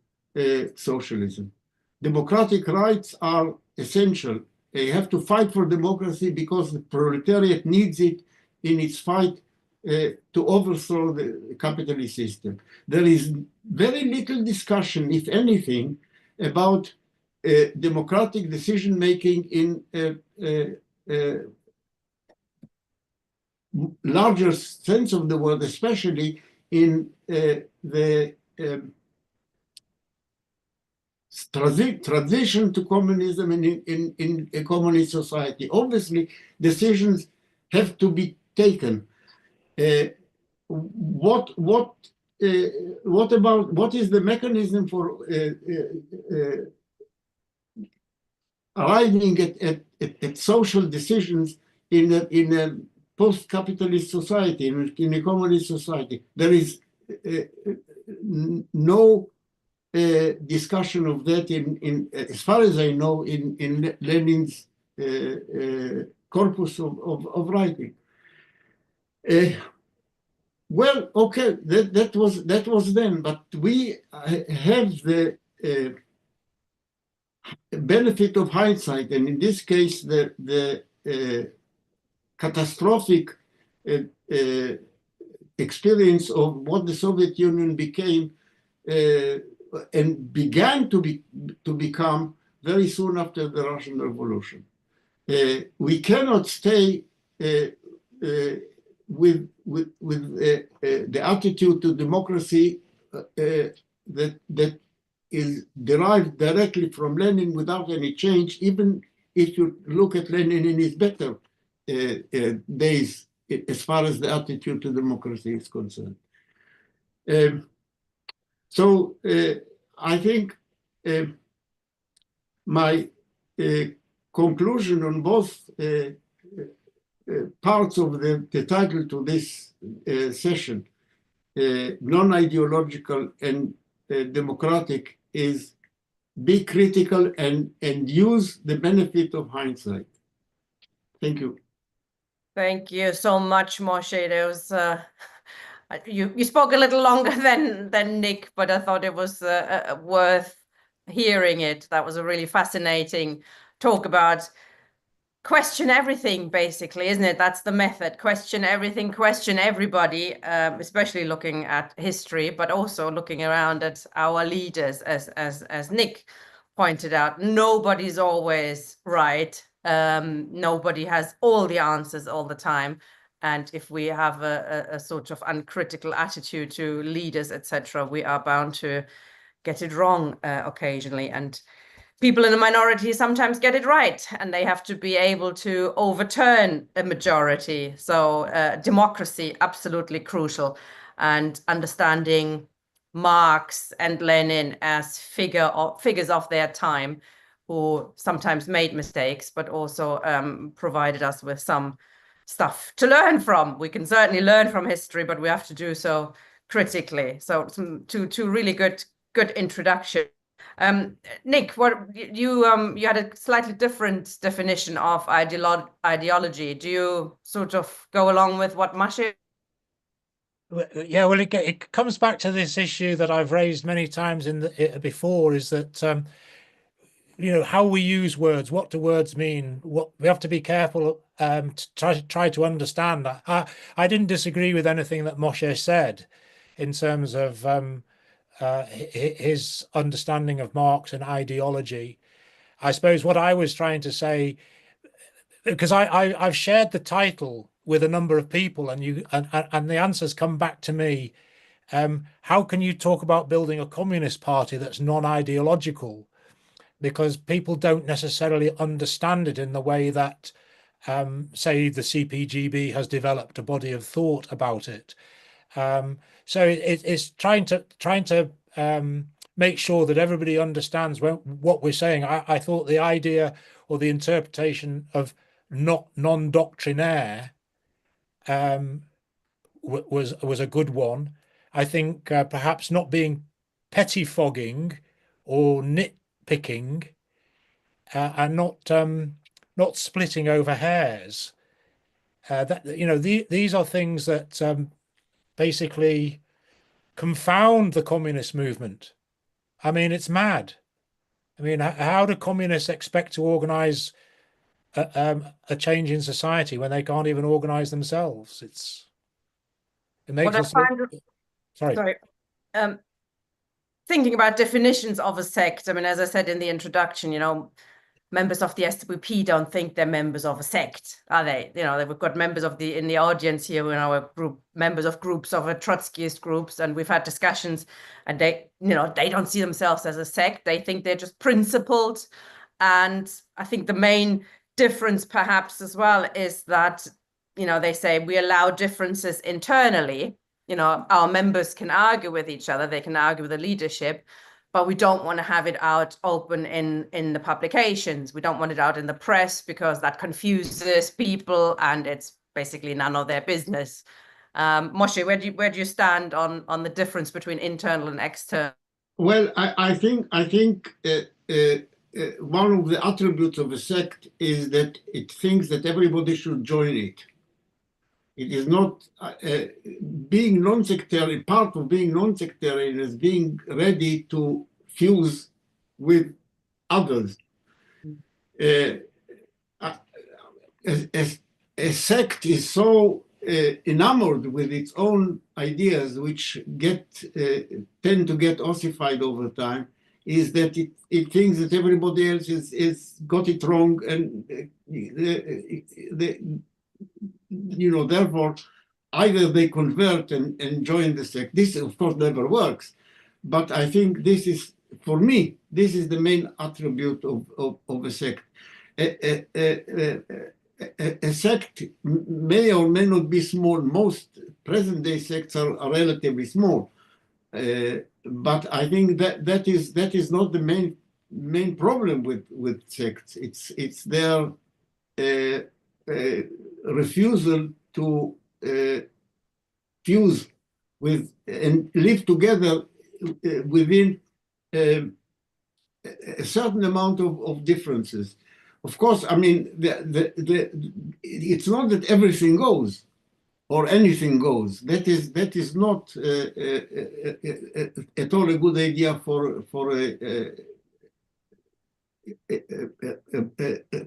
socialism. Democratic rights are essential. They have to fight for democracy because the proletariat needs it in its fight to overthrow the capitalist system. There is very little discussion, if anything, about democratic decision-making in larger sense of the word, especially in the transition to communism in a communist society. Obviously, decisions have to be taken. What is the mechanism for arriving at social decisions in a post-capitalist society, in a communist society? There is no discussion of that as far as I know, in Lenin's corpus of writing. Well, okay, that was then, but we have the benefit of hindsight, and in this case, the catastrophic experience of what the Soviet Union became and began to become very soon after the Russian Revolution. We cannot stay with the attitude to democracy that is derived directly from Lenin without any change, even if you look at Lenin in his better days, as far as the attitude to democracy is concerned. So I think my conclusion on both parts of the title to this session, non-ideological and democratic, is be critical and use the benefit of hindsight. Thank you. Thank you so much, Moshé. That was You spoke a little longer than Nick, but I thought it was worth hearing it. That was a really fascinating talk about question everything, basically, isn't it? That's the method. Question everything, question everybody, especially looking at history, but also looking around at our leaders, as Nick pointed out. Nobody's always right. Nobody has all the answers all the time. And if we have a sort of uncritical attitude to leaders, etc., we are bound to get it wrong occasionally. And people in the minority sometimes get it right, and they have to be able to overturn a majority. So democracy, absolutely crucial. And understanding Marx and Lenin as figures of their time, who sometimes made mistakes, but also provided us with some stuff to learn from. We can certainly learn from history, but we have to do so critically. So two really good introduction. Nick, what you had a slightly different definition of ideology. Do you sort of go along with what Moshé? Yeah, well, it comes back to this issue that I've raised many times before, is that how we use words. What do words mean? What we have to be careful to try to understand. I didn't disagree with anything that Moshé said in terms of his understanding of Marx and ideology. I suppose what I was trying to say, because I've shared the title with a number of people, and the answers come back to me. How can you talk about building a communist party that's non-ideological? Because people don't necessarily understand it in the way that, say, the CPGB has developed a body of thought about it. So it's trying to make sure that everybody understands what we're saying. I thought the idea or the interpretation of not non-doctrinaire was a good one. I think perhaps not being pettifogging or nitpicking and not splitting over hairs. These are things that basically confound the communist movement. I mean, it's mad. I mean, how do communists expect to organize a change in society when they can't even organize themselves? It makes us. Sorry. Thinking about definitions of a sect. I mean, as I said in the introduction, members of the SWP don't think they're members of a sect, are they? We've got members in the audience here in our group, members of groups of Trotskyist groups, and we've had discussions, and they don't see themselves as a sect. They think they're just principled. And I think the main difference perhaps as well is that, they say we allow differences internally. Our members can argue with each other, they can argue with the leadership, but we don't want to have it out open in the publications. We don't want it out in the press because that confuses people and it's basically none of their business. Moshé, where do you stand on the difference between internal and external? Well, I think one of the attributes of a sect is that it thinks that everybody should join it. It is not being non-sectarian. Part of being non-sectarian is being ready to fuse with others. A sect is so enamored with its own ideas, which tend to get ossified over time, is that it thinks that everybody else is got it wrong, and therefore either they convert and join the sect. This of course never works, but I think this is, for me, this is the main attribute of a sect. A sect may or may not be small. Most present-day sects are relatively small, but I think that is not the main problem with sects. It's their refusal to fuse with and live together within a certain amount of differences. Of course, I mean, it's not that everything goes. or anything goes. That is not at all a good idea for a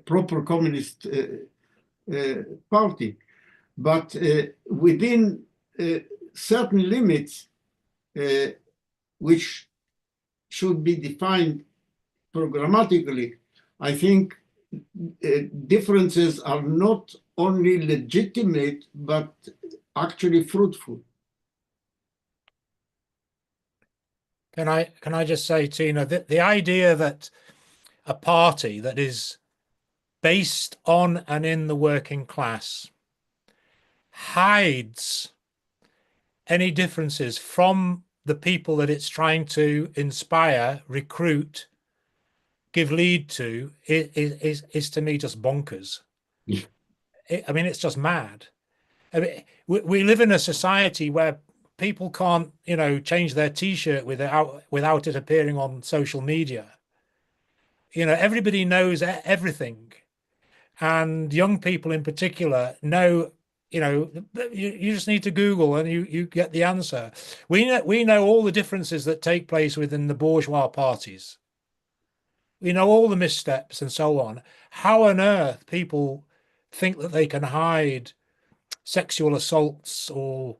proper communist party. But within certain limits, which should be defined programmatically, I think differences are not only legitimate, but actually fruitful. Can I just say, Tina, that the idea that a party that is based on and in the working class hides any differences from the people that it's trying to inspire, recruit, give lead to is to me just bonkers. Yeah. I mean, it's just mad. I mean, we live in a society where people can't, change their T-shirt without it appearing on social media. Everybody knows everything, and young people in particular know. You just need to Google and you get the answer. We know all the differences that take place within the bourgeois parties. We know all the missteps and so on. How on earth people think that they can hide sexual assaults or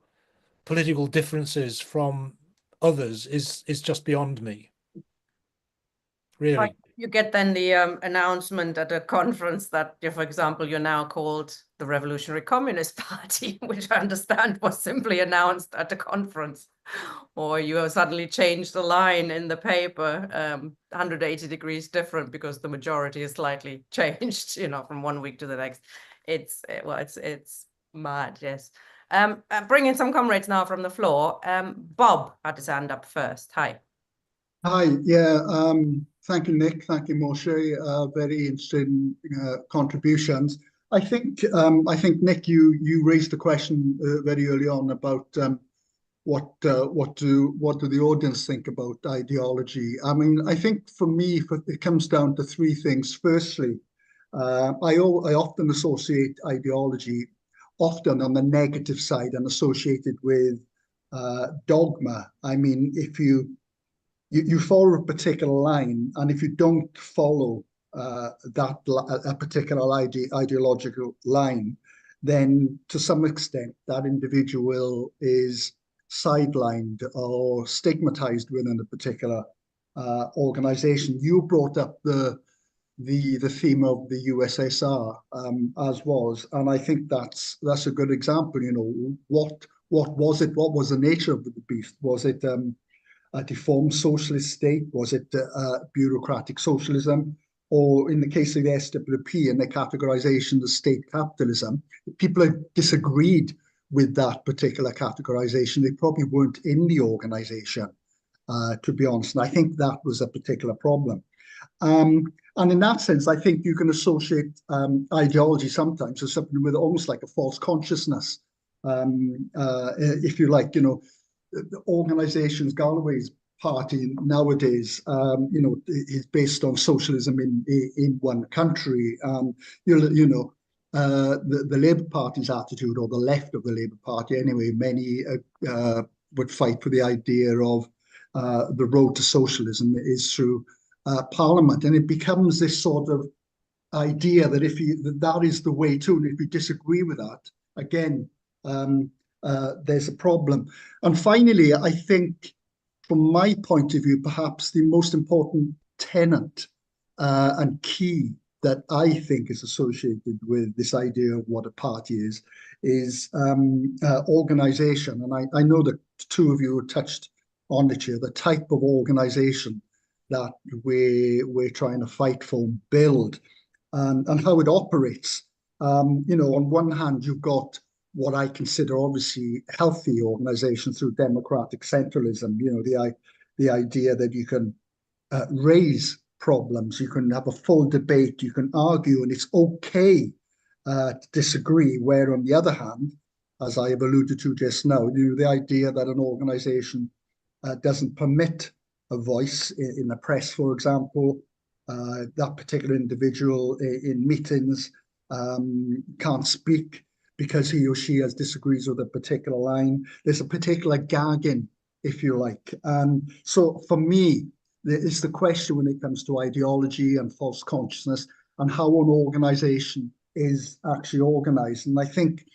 political differences from others is just beyond me. Really. Like you get then the announcement at a conference that, for example, you're now called the Revolutionary Communist Party, which I understand was simply announced at the conference. Or you have suddenly changed the line in the paper, 180 degrees different because the majority is slightly changed, from one week to the next. It's mad, yes. Bring in some comrades now from the floor. Bob had his hand up first. Hi. Hi, yeah, thank you, Nick. Thank you, Moshé. Very interesting contributions. I think Nick, you raised the question very early on about what do the audience think about ideology. I mean, I think for me, it comes down to three things. Firstly, I often associate ideology often on the negative side and associated with dogma. I mean, if you follow a particular line, and if you don't follow a particular ideological line, then to some extent that individual is sidelined or stigmatized within a particular organization. You brought up the theme of the USSR as was, and I think that's a good example. What was it? What was the nature of the beast? Was it a deformed socialist state? Was it bureaucratic socialism? Or in the case of the SWP and the categorization of state capitalism, people have disagreed with that particular categorization. They probably weren't in the organization, to be honest. And I think that was a particular problem. And in that sense, I think you can associate ideology sometimes with something with almost like a false consciousness, if you like. Organizations, Galloway's party nowadays, is based on socialism in one country. The Labour Party's attitude, or the left of the Labour Party anyway, many would fight for the idea of the road to socialism is through Parliament, and it becomes this sort of idea that that is the way to, and if you disagree with that, again, there's a problem. And finally, I think, from my point of view, perhaps the most important tenet and key that I think is associated with this idea of what a party is organization. And I know that two of you touched on it here, the type of organization that we're trying to fight for and build, and how it operates. On one hand, you've got what I consider obviously healthy organization through democratic centralism. The idea that you can raise problems, you can have a full debate, you can argue, and it's okay to disagree. Where on the other hand, as I have alluded to just now, the idea that an organization doesn't permit a voice in the press, for example, that particular individual in meetings can't speak because he or she has disagrees with a particular line. There's a particular gagging, if you like. And so for me, it's the question when it comes to ideology and false consciousness and how an organization is actually organized. And I think,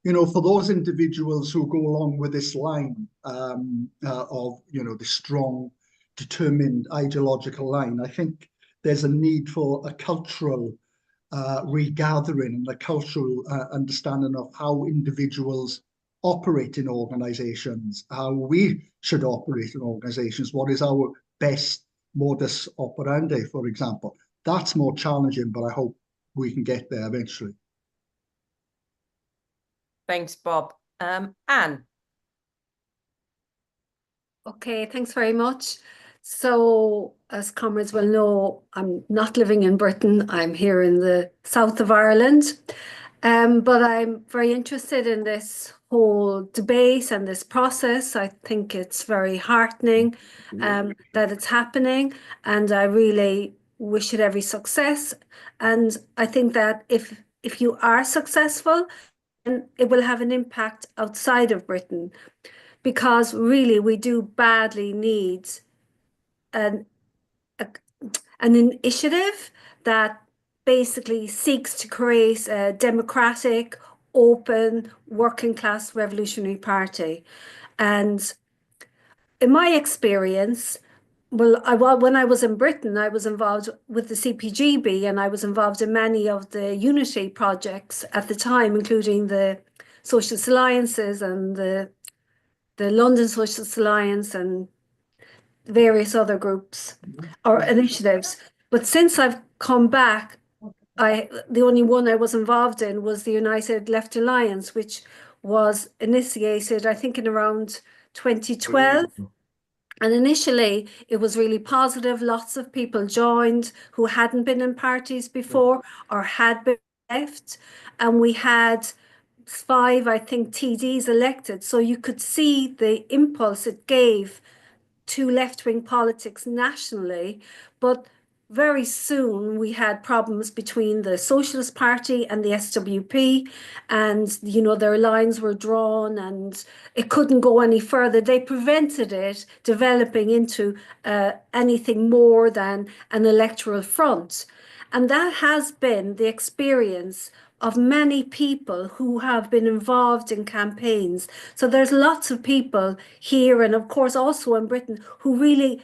you know, for those individuals who go along with this line of, you know, the strong, determined ideological line, I think there's a need for a cultural regathering and a cultural understanding of how individuals operate in organizations, how we should operate in organizations, what is our best modus operandi, for example. That's more challenging, but I hope we can get there eventually. Thanks, Bob. Anne. Okay, thanks very much. So, as comrades will know, I'm not living in Britain. I'm here in the south of Ireland. But I'm very interested in this whole debate and this process. I think it's very heartening that it's happening, and I really wish it every success. And I think that if you are successful, then it will have an impact outside of Britain, because really we do badly need an initiative that basically seeks to create a democratic, open, working class revolutionary party. And in my experience, well, when I was in Britain, I was involved with the CPGB, and I was involved in many of the unity projects at the time, including the Socialist Alliances and the London Socialist Alliance and various other groups or initiatives. But since I've come back, the only one I was involved in was the United Left Alliance, which was initiated, I think, in around 2012. And initially, it was really positive. Lots of people joined who hadn't been in parties before or had been left. And we had 5, I think, TDs elected. So you could see the impulse it gave to left-wing politics nationally. But very soon we had problems between the Socialist Party and the SWP, and you know, their lines were drawn and it couldn't go any further. They prevented it developing into anything more than an electoral front. And that has been the experience of many people who have been involved in campaigns. So there's lots of people here, and of course also in Britain, who really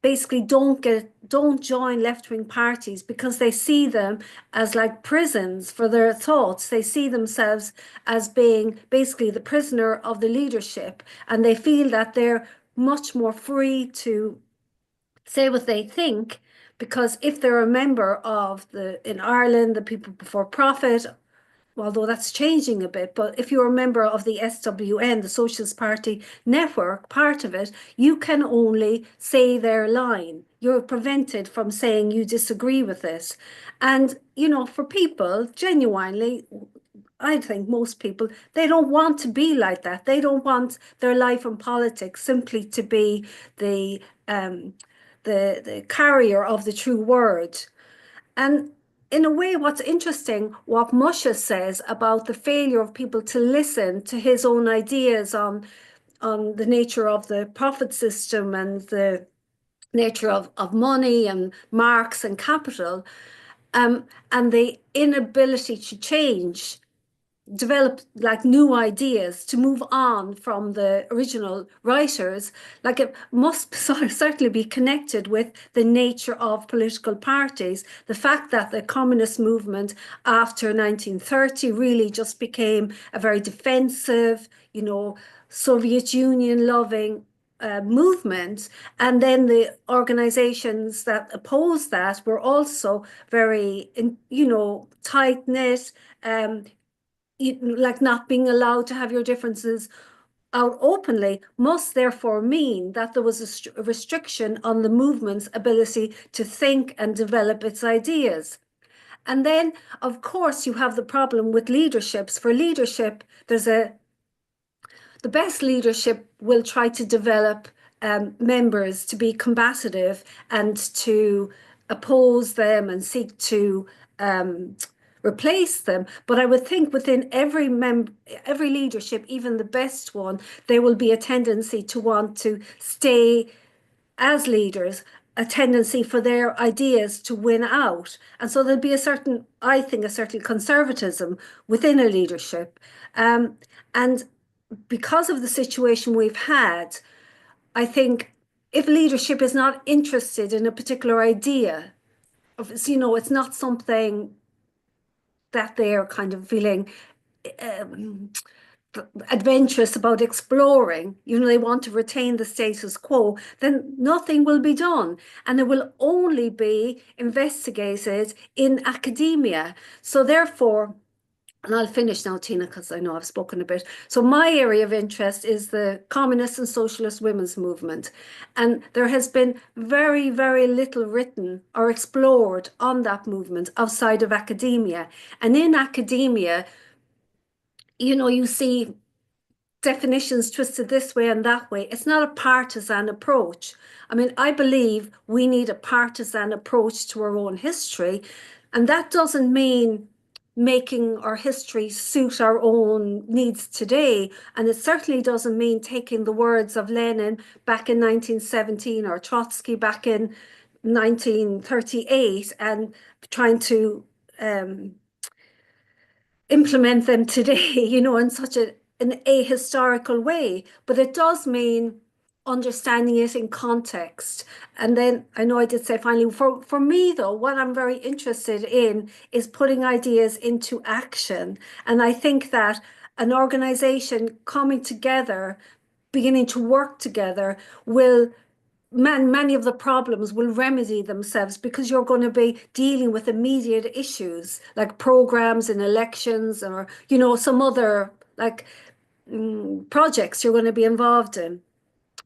basically don't join left-wing parties because they see them as like prisons for their thoughts. They see themselves as being basically the prisoner of the leadership, and they feel that they're much more free to say what they think, because if they're a member of in Ireland, the People Before Profit, although that's changing a bit, but if you're a member of the SWN, the Socialist Party network, part of it, you can only say their line. You're prevented from saying you disagree with this. And, you know, for people, genuinely, I think most people, they don't want to be like that. They don't want their life in politics simply to be the carrier of the true word. And in a way, what's interesting, what Moshé says about the failure of people to listen to his own ideas on the nature of the profit system and the nature of money and Marx and capital, and the inability to change, develop like new ideas to move on from the original writers, like it must certainly be connected with the nature of political parties. The fact that the communist movement after 1930 really just became a very defensive, you know, Soviet Union loving movement, and then the organizations that opposed that were also very, you know, tight-knit, like not being allowed to have your differences out openly, must therefore mean that there was a restriction on the movement's ability to think and develop its ideas. And then, of course, you have the problem with leaderships. For leadership, the best leadership will try to develop members to be combative and to oppose them and seek to replace them, but I would think within every leadership, even the best one, there will be a tendency to want to stay as leaders, a tendency for their ideas to win out. And so there'll be a certain, I think, a certain conservatism within a leadership. And because of the situation we've had, I think if leadership is not interested in a particular idea, it's not something that they're kind of feeling adventurous about exploring, they want to retain the status quo, then nothing will be done. And it will only be investigated in academia. So therefore, and I'll finish now, Tina, because I know I've spoken a bit. So my area of interest is the communist and socialist women's movement. And there has been very, very little written or explored on that movement outside of academia. And in academia, you see definitions twisted this way and that way. It's not a partisan approach. I mean, I believe we need a partisan approach to our own history. And that doesn't mean making our history suit our own needs today. And it certainly doesn't mean taking the words of Lenin back in 1917 or Trotsky back in 1938 and trying to implement them today, in such an ahistorical way. But it does mean understanding it in context. And then I know I did say finally, for me though, what I'm very interested in is putting ideas into action. And I think that an organization coming together, beginning to work together, many of the problems will remedy themselves, because you're going to be dealing with immediate issues like programs and elections, or some other projects you're going to be involved in.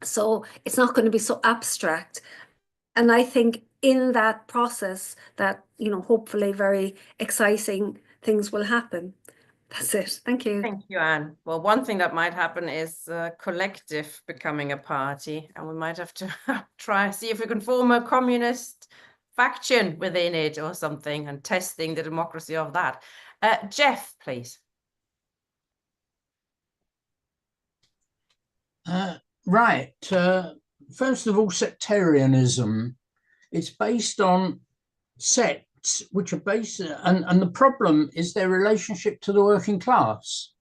So it's not going to be so abstract. And I think in that process that hopefully very exciting things will happen. That's it. Thank you. Thank you, Anne. Well, one thing that might happen is collective becoming a party, and we might have to see if we can form a communist faction within it or something, and testing the democracy of that. Jeff, please. Right. First of all, sectarianism. It's based on sects, which are based, and the problem is their relationship to the working class,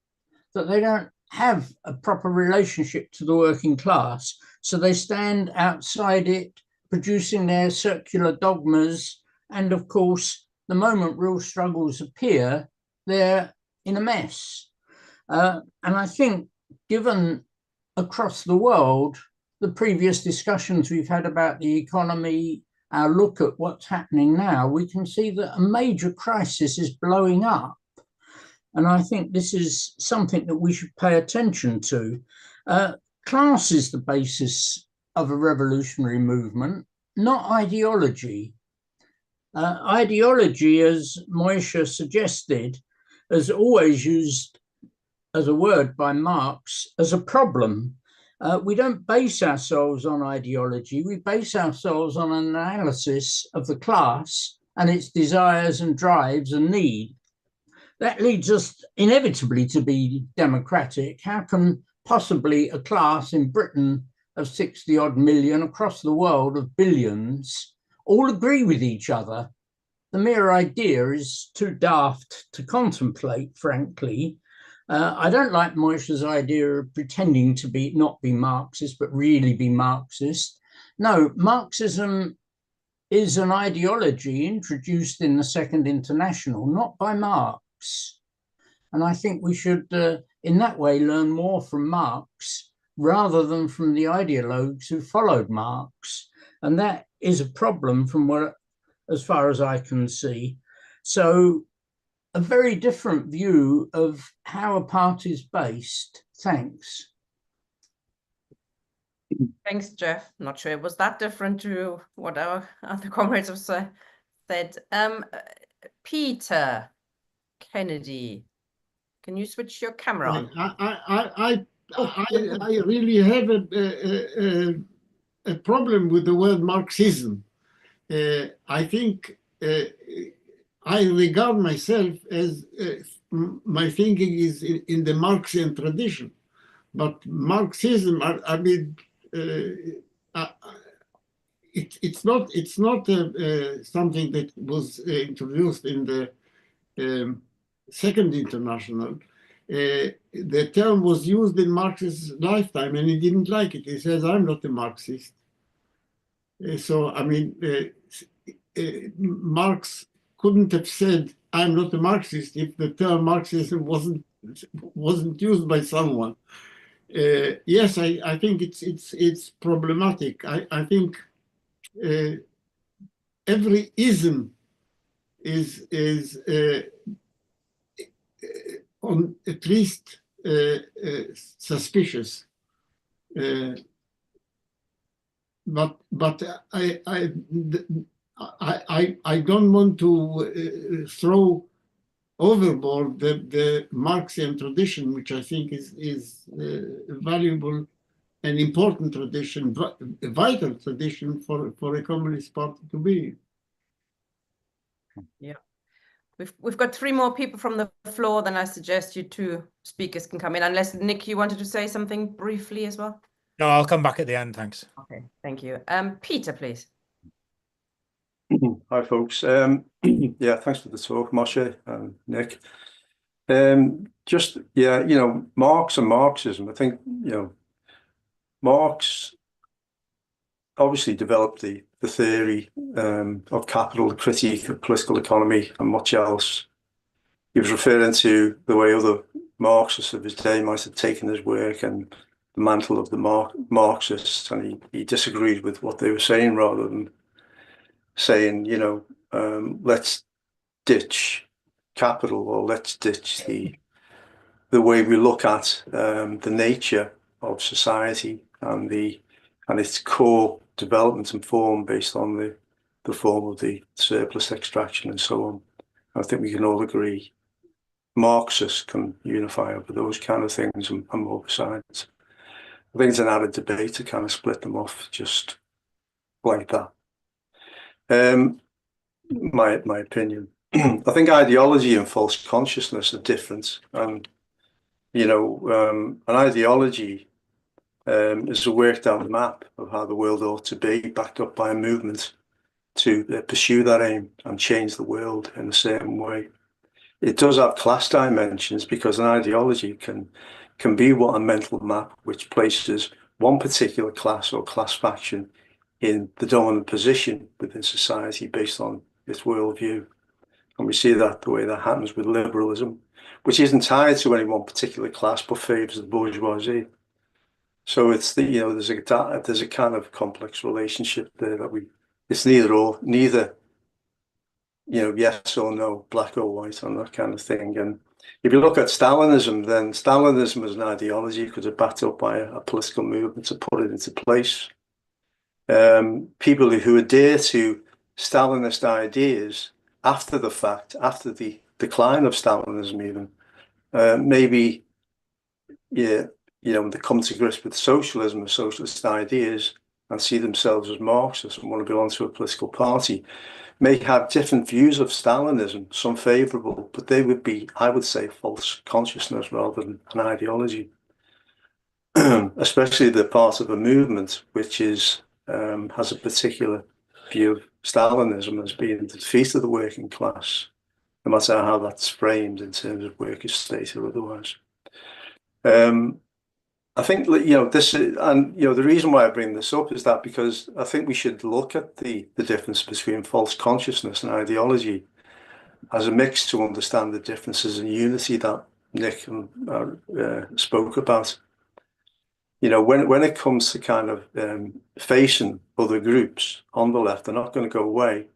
that they don't have a proper relationship to the working class. So they stand outside it, producing their circular dogmas. And of course, the moment real struggles appear, they're in a mess. And I think, given across the world, the previous discussions we've had about the economy, our look at what's happening now, we can see that a major crisis is blowing up. And I think this is something that we should pay attention to. Class is the basis of a revolutionary movement, not ideology. Ideology, as Moshé suggested, is always used as a word by Marx as a problem. We don't base ourselves on ideology. We base ourselves on an analysis of the class and its desires and drives and need. That leads us inevitably to be democratic. How can possibly a class in Britain of 60-odd million, across the world of billions, all agree with each other? The mere idea is too daft to contemplate, frankly. I don't like Moshé's idea of pretending to not be Marxist, but really be Marxist. No, Marxism is an ideology introduced in the Second International, not by Marx. And I think we should, in that way, learn more from Marx rather than from the ideologues who followed Marx. And that is a problem as far as I can see. So, a very different view of how a party is based. Thanks. Thanks, Jeff. Not sure it was that different to what our other comrades have said. Peter Kennedy, can you switch your camera on? I really have a problem with the word Marxism. I think I regard myself as my thinking is in the Marxian tradition, but Marxism, I mean, it's not something that was introduced in the Second International. The term was used in Marx's lifetime, and he didn't like it. He says, "I'm not a Marxist." So, I mean, Marx couldn't have said, "I'm not a Marxist," if the term Marxism wasn't used by someone. Yes, I think it's problematic. I think every ism is on at least suspicious. But I don't want to throw overboard the Marxian tradition, which I think is a valuable and important tradition, a vital tradition for a Communist Party to be. Yeah. We've got 3 more people from the floor, then I suggest you 2 speakers can come in, unless Nick, you wanted to say something briefly as well? No, I'll come back at the end, thanks. Okay, thank you. Peter, please. Hi, folks. Yeah, thanks for the talk, Moshé and Nick. Just, yeah, you know, Marx and Marxism, I think, you know, Marx obviously developed the theory of capital, the critique of political economy and much else. He was referring to the way other Marxists of his day might have taken his work and the mantle of the Marxists, and he disagreed with what they were saying rather than saying, you know, let's ditch capital, or let's ditch the way we look at the nature of society and its core development and form based on the form of the surplus extraction and so on. I think we can all agree Marxists can unify over those kind of things and more besides. I think it's an added debate to kind of split them off just like that. My opinion. I think ideology and false consciousness are different. And, you know, an ideology is a worked out map of how the world ought to be, backed up by a movement to pursue that aim and change the world in a certain way. It does have class dimensions because an ideology can be what a mental map which places one particular class or class faction in the dominant position within society based on its worldview. And we see that the way that happens with liberalism, which isn't tied to any one particular class but favours the bourgeoisie. So it's the, you know, there's a kind of complex relationship there that it's neither, you know, yes or no, black or white, and that kind of thing. And if you look at Stalinism, then Stalinism as an ideology because it's backed up by a political movement to put it into place. People who adhere to Stalinist ideas after the fact, after the decline of Stalinism even, maybe, yeah, you know, they come to grips with socialism and socialist ideas and see themselves as Marxists and want to belong to a political party, may have different views of Stalinism, some favourable, but they would be, I would say, false consciousness rather than an ideology. Especially the part of a movement which is has a particular view of Stalinism as being the defeat of the working class, no matter how that's framed in terms of workers' state or otherwise. I think, you know, this is, and you know, the reason why I bring this up is that because I think we should look at the difference between false consciousness and ideology as a mix to understand the differences in unity that Nick spoke about. You know, when it comes to kind of facing other groups on the left, they're not going to go away.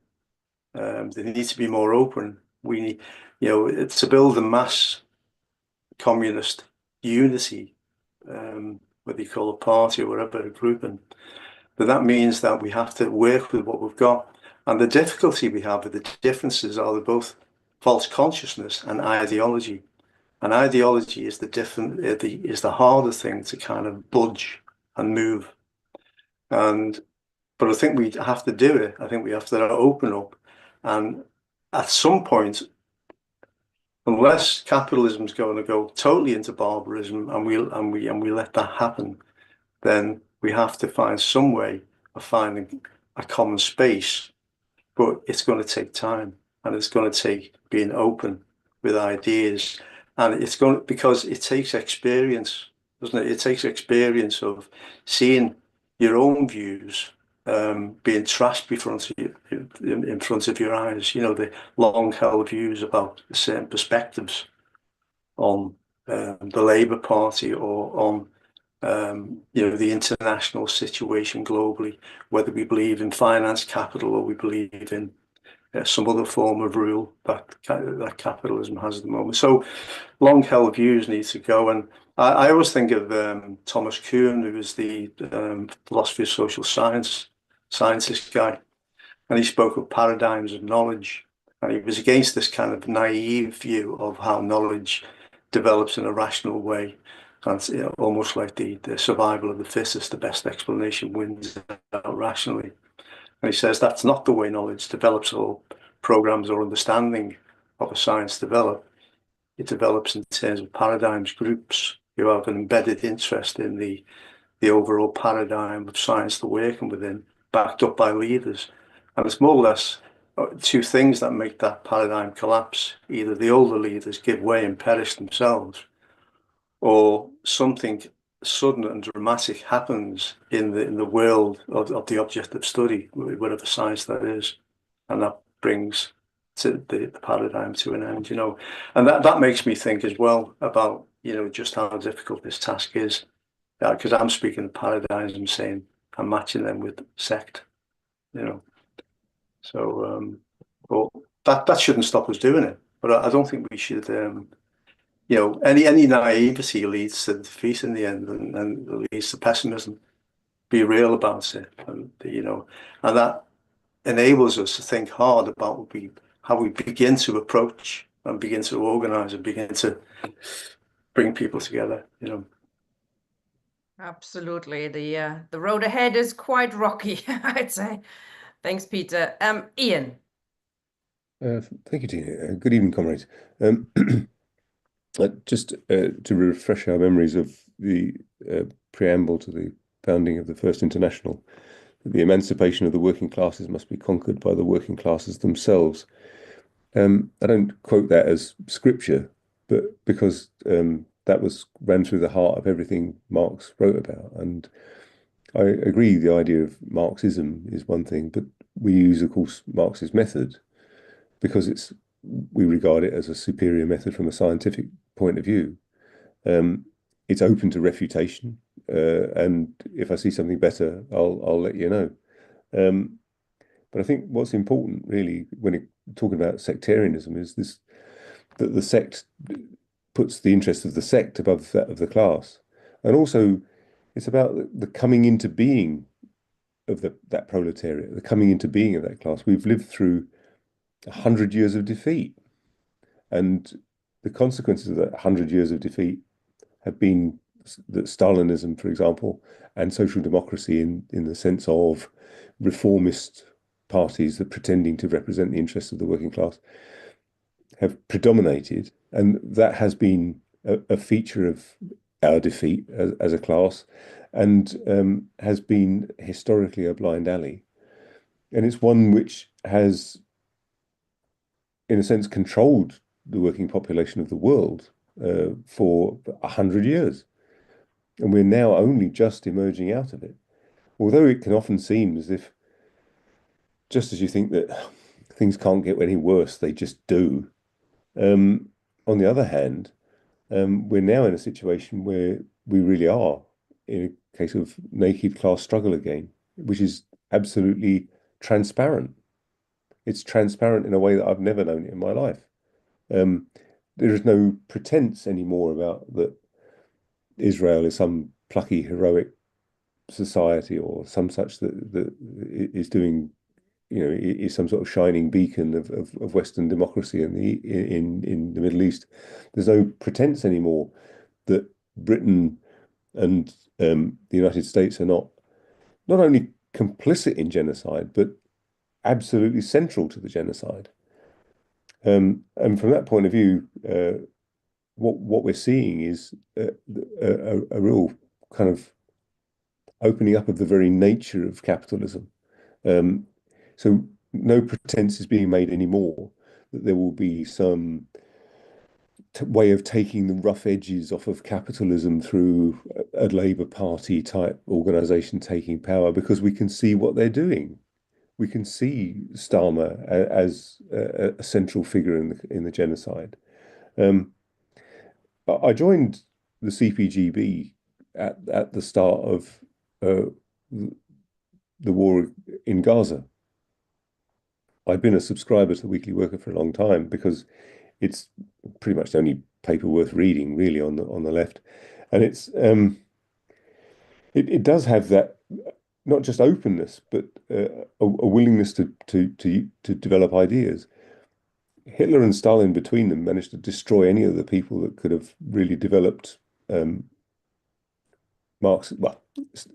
They need to be more open. We need, you know, it's to build a mass communist unity, whether you call a party or whatever, a grouping. But that means that we have to work with what we've got. And the difficulty we have with the differences are both false consciousness and ideology. And ideology is the harder thing to kind of budge and move. But I think we have to do it. I think we have to open up and at some point, unless capitalism is going to go totally into barbarism and we let that happen, then we have to find some way of finding a common space. But it's going to take time, and it's going to take being open with ideas, and it's going to, because it takes experience, doesn't it? It takes experience of seeing your own views being trashed in front of your eyes. You know, the long-held views about certain perspectives on the Labour Party or on you know, the international situation globally, whether we believe in finance capital or we believe in some other form of rule that capitalism has at the moment. So long-held views need to go. And I always think of Thomas Kuhn, who was the philosophy of social scientist guy, and he spoke of paradigms of knowledge, and he was against this kind of naive view of how knowledge develops in a rational way. And you know, almost like the survival of the fittest, the best explanation wins out rationally. And he says that's not the way knowledge develops, or programs or understanding of a science develop. It develops in terms of paradigms, groups who have an embedded interest in the overall paradigm of science they're working within, backed up by leaders. And it's more or less two things that make that paradigm collapse. Either the older leaders give way and perish themselves, or something sudden and dramatic happens in the world of the object of study, whatever science that is, and that brings the paradigm to an end, you know. And that makes me think as well about, you know, just how difficult this task is, because I'm speaking of paradigms and saying I'm matching them with sect, you know. So, well, that shouldn't stop us doing it, but I don't think we should. You know, any naivety leads to defeat in the end, and leads to pessimism. Be real about it, and you know, and that enables us to think hard about how we begin to approach and begin to organize and begin to bring people together. You know. Absolutely, the road ahead is quite rocky, I'd say. Thanks, Peter. Ian. Thank you, Tina. Good evening, comrades. Just to refresh our memories of the preamble to the founding of the First International, the emancipation of the working classes must be conquered by the working classes themselves. I don't quote that as scripture, but because that ran through the heart of everything Marx wrote about. And I agree the idea of Marxism is one thing, but we use, of course, Marx's method because we regard it as a superior method from a scientific point of view. It's open to refutation, and if I see something better, I'll let you know. But I think what's important, really, when talking about sectarianism, is that the sect puts the interest of the sect above that of the class, and also it's about the coming into being of that proletariat, the coming into being of that class. We've lived through 100 years of defeat, and the consequences of that 100 years of defeat have been that Stalinism, for example, and social democracy in the sense of reformist parties that pretending to represent the interests of the working class have predominated, and that has been a feature of our defeat as a class, and has been historically a blind alley. And it's one which has, in a sense, controlled the working population of the world for 100 years. And we're now only just emerging out of it. Although it can often seem as if, just as you think that things can't get any worse, they just do. On the other hand, we're now in a situation where we really are in a case of naked class struggle again, which is absolutely transparent. It's transparent in a way that I've never known it in my life. There is no pretense anymore about that Israel is some plucky, heroic society or some such that is doing, you know, is some sort of shining beacon of Western democracy in the Middle East. There's no pretense anymore that Britain and the United States are not only complicit in genocide, but absolutely central to the genocide. And from that point of view, what we're seeing is a real kind of opening up of the very nature of capitalism. So no pretense is being made anymore that there will be some way of taking the rough edges off of capitalism through a Labour Party type organisation taking power, because we can see what they're doing. We can see Starmer as a central figure in the genocide. I joined the CPGB at the start of the war in Gaza. I'd been a subscriber to the Weekly Worker for a long time because it's pretty much the only paper worth reading, really, on the left, and it does have that not just openness, but a willingness to develop ideas. Hitler and Stalin, between them, managed to destroy any of the people that could have really developed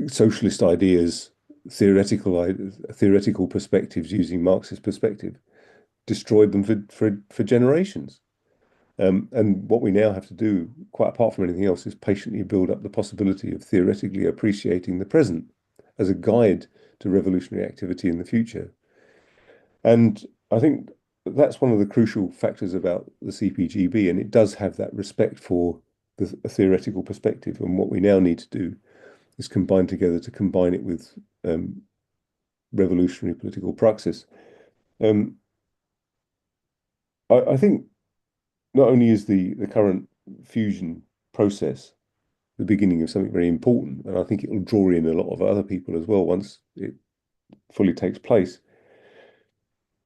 socialist ideas, theoretical perspectives using Marxist perspective, destroyed them for generations. And what we now have to do, quite apart from anything else, is patiently build up the possibility of theoretically appreciating the present as a guide to revolutionary activity in the future. And I think that's one of the crucial factors about the CPGB, and it does have that respect for the theoretical perspective. And what we now need to do is combine it with revolutionary political praxis. I think not only is the current fusion process the beginning of something very important, and I think it will draw in a lot of other people as well once it fully takes place,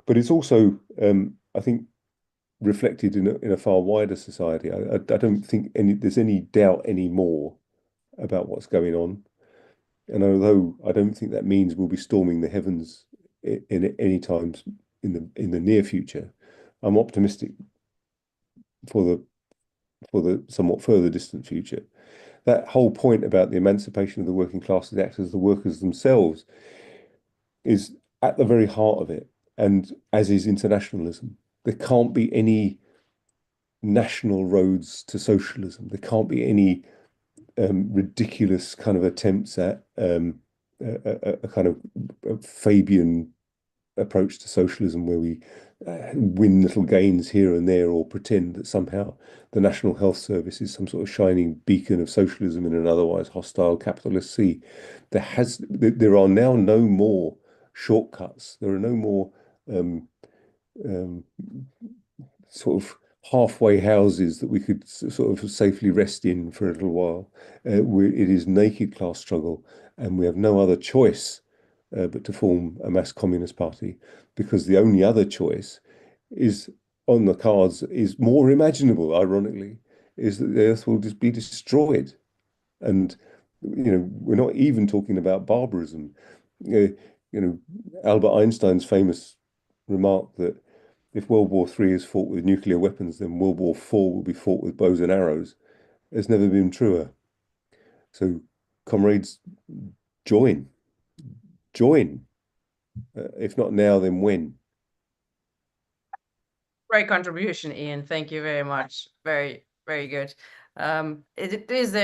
but it's also, I think, reflected in a far wider society. I don't think there's any doubt anymore about what's going on. And although I don't think that means we'll be storming the heavens in any times in the near future, I'm optimistic for the somewhat further distant future. That whole point about the emancipation of the working classes, act as the workers themselves, is at the very heart of it, and as is internationalism. There can't be any national roads to socialism. There can't be any ridiculous kind of attempts at a kind of Fabian approach to socialism where we win little gains here and there, or pretend that somehow the National Health Service is some sort of shining beacon of socialism in an otherwise hostile capitalist sea. There are now no more shortcuts. There are no more sort of halfway houses that we could sort of safely rest in for a little while. It is naked class struggle, and we have no other choice but to form a mass communist party, because the only other choice is on the cards, is more imaginable, ironically, is that the earth will just be destroyed. And, we're not even talking about barbarism. Albert Einstein's famous remark that if World War III is fought with nuclear weapons, then World War IV will be fought with bows and arrows, has never been truer. So, comrades, join. If not now, then when? Great contribution, Ian. Thank you very much. Very, very good. It is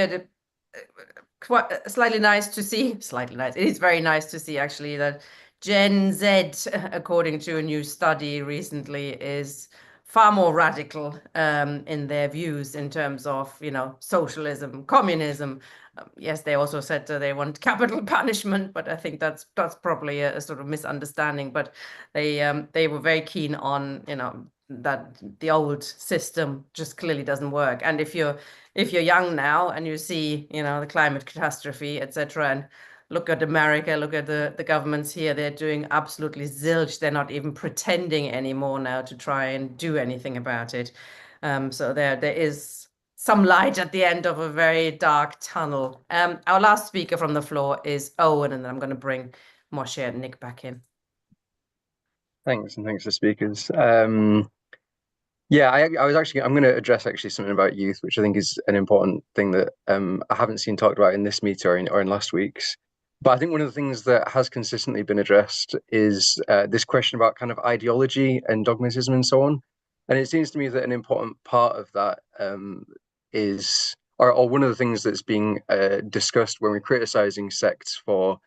quite slightly nice to see. It is very nice to see, actually, that Gen Z, according to a new study recently, is far more radical in their views in terms of, socialism, communism. Yes, they also said they want capital punishment, but I think that's probably a sort of misunderstanding. But they were very keen on, that the old system just clearly doesn't work. And if you're young now and you see, the climate catastrophe, etc., and look at America, look at the governments here, they're doing absolutely zilch. They're not even pretending anymore now to try and do anything about it. So there is some light at the end of a very dark tunnel. Our last speaker from the floor is Owen, and then I'm going to bring Moshé and Nick back in. Thanks, and thanks to the speakers. Yeah, I'm going to address actually something about youth, which I think is an important thing that I haven't seen talked about in this meeting or in last week's. But I think one of the things that has consistently been addressed is this question about kind of ideology and dogmatism and so on. And it seems to me that an important part of that is, or one of the things that's being discussed when we're criticizing sects for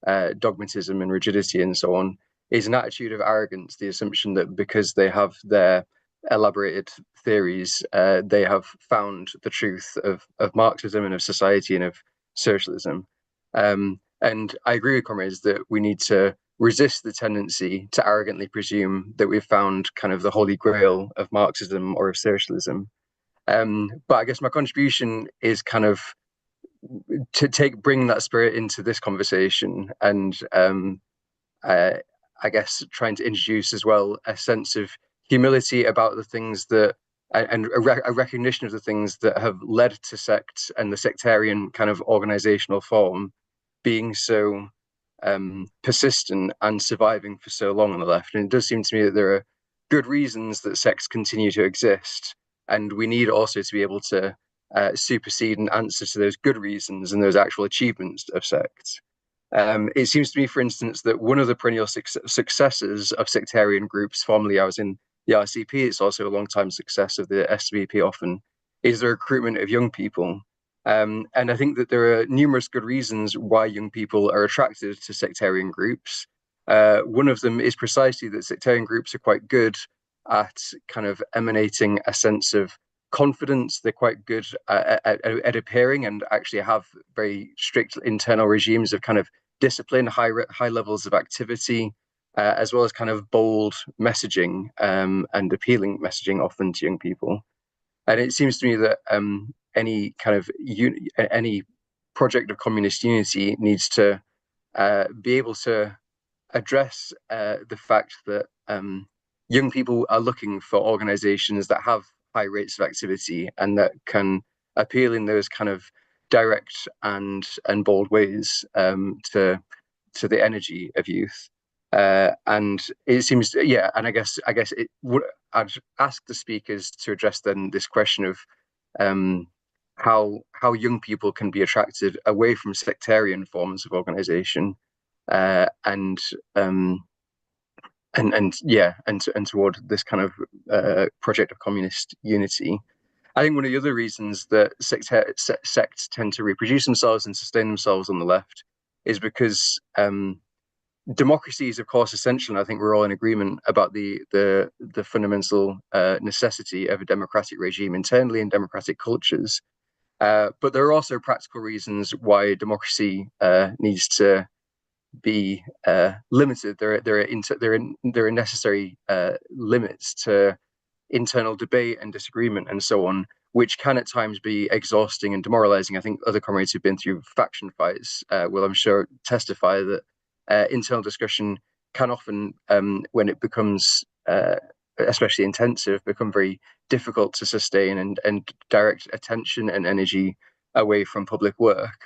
dogmatism and rigidity and so on, is an attitude of arrogance, the assumption that because they have their elaborated theories, they have found the truth of Marxism and of society and of socialism. And I agree with comrades that we need to resist the tendency to arrogantly presume that we've found kind of the holy grail of Marxism or of socialism. But I guess my contribution is kind of to bring that spirit into this conversation, and I guess trying to introduce as well a sense of humility about the things that, and a recognition of the things that have led to sects and the sectarian kind of organizational form being so persistent and surviving for so long on the left. And it does seem to me that there are good reasons that sects continue to exist, and we need also to be able to supersede and answer to those good reasons and those actual achievements of sects. It seems to me, for instance, that one of the perennial successes of sectarian groups, formerly I was in the RCP, it's also a long-time success of the SVP often, is the recruitment of young people. And I think that there are numerous good reasons why young people are attracted to sectarian groups. One of them is precisely that sectarian groups are quite good at kind of emanating a sense of confidence. They're quite good at appearing and actually have very strict internal regimes of kind of discipline, high levels of activity, as well as kind of bold messaging and appealing messaging often to young people. And it seems to me that any kind of any project of communist unity needs to be able to address the fact that young people are looking for organizations that have high rates of activity and that can appeal in those kind of direct and bold ways to the energy of youth. And it seems, yeah, and I guess it would. I'd ask the speakers to address then this question of how young people can be attracted away from sectarian forms of organization, and toward this kind of project of communist unity. I think one of the other reasons that sects tend to reproduce themselves and sustain themselves on the left is because democracy is, of course, essential, and I think we're all in agreement about the fundamental necessity of a democratic regime internally in democratic cultures. But there are also practical reasons why democracy needs to be limited. There are necessary limits to internal debate and disagreement and so on, which can at times be exhausting and demoralizing. I think other comrades who've been through faction fights will, I'm sure, testify that internal discussion can often, when it becomes especially intensive, become very difficult to sustain and direct attention and energy away from public work.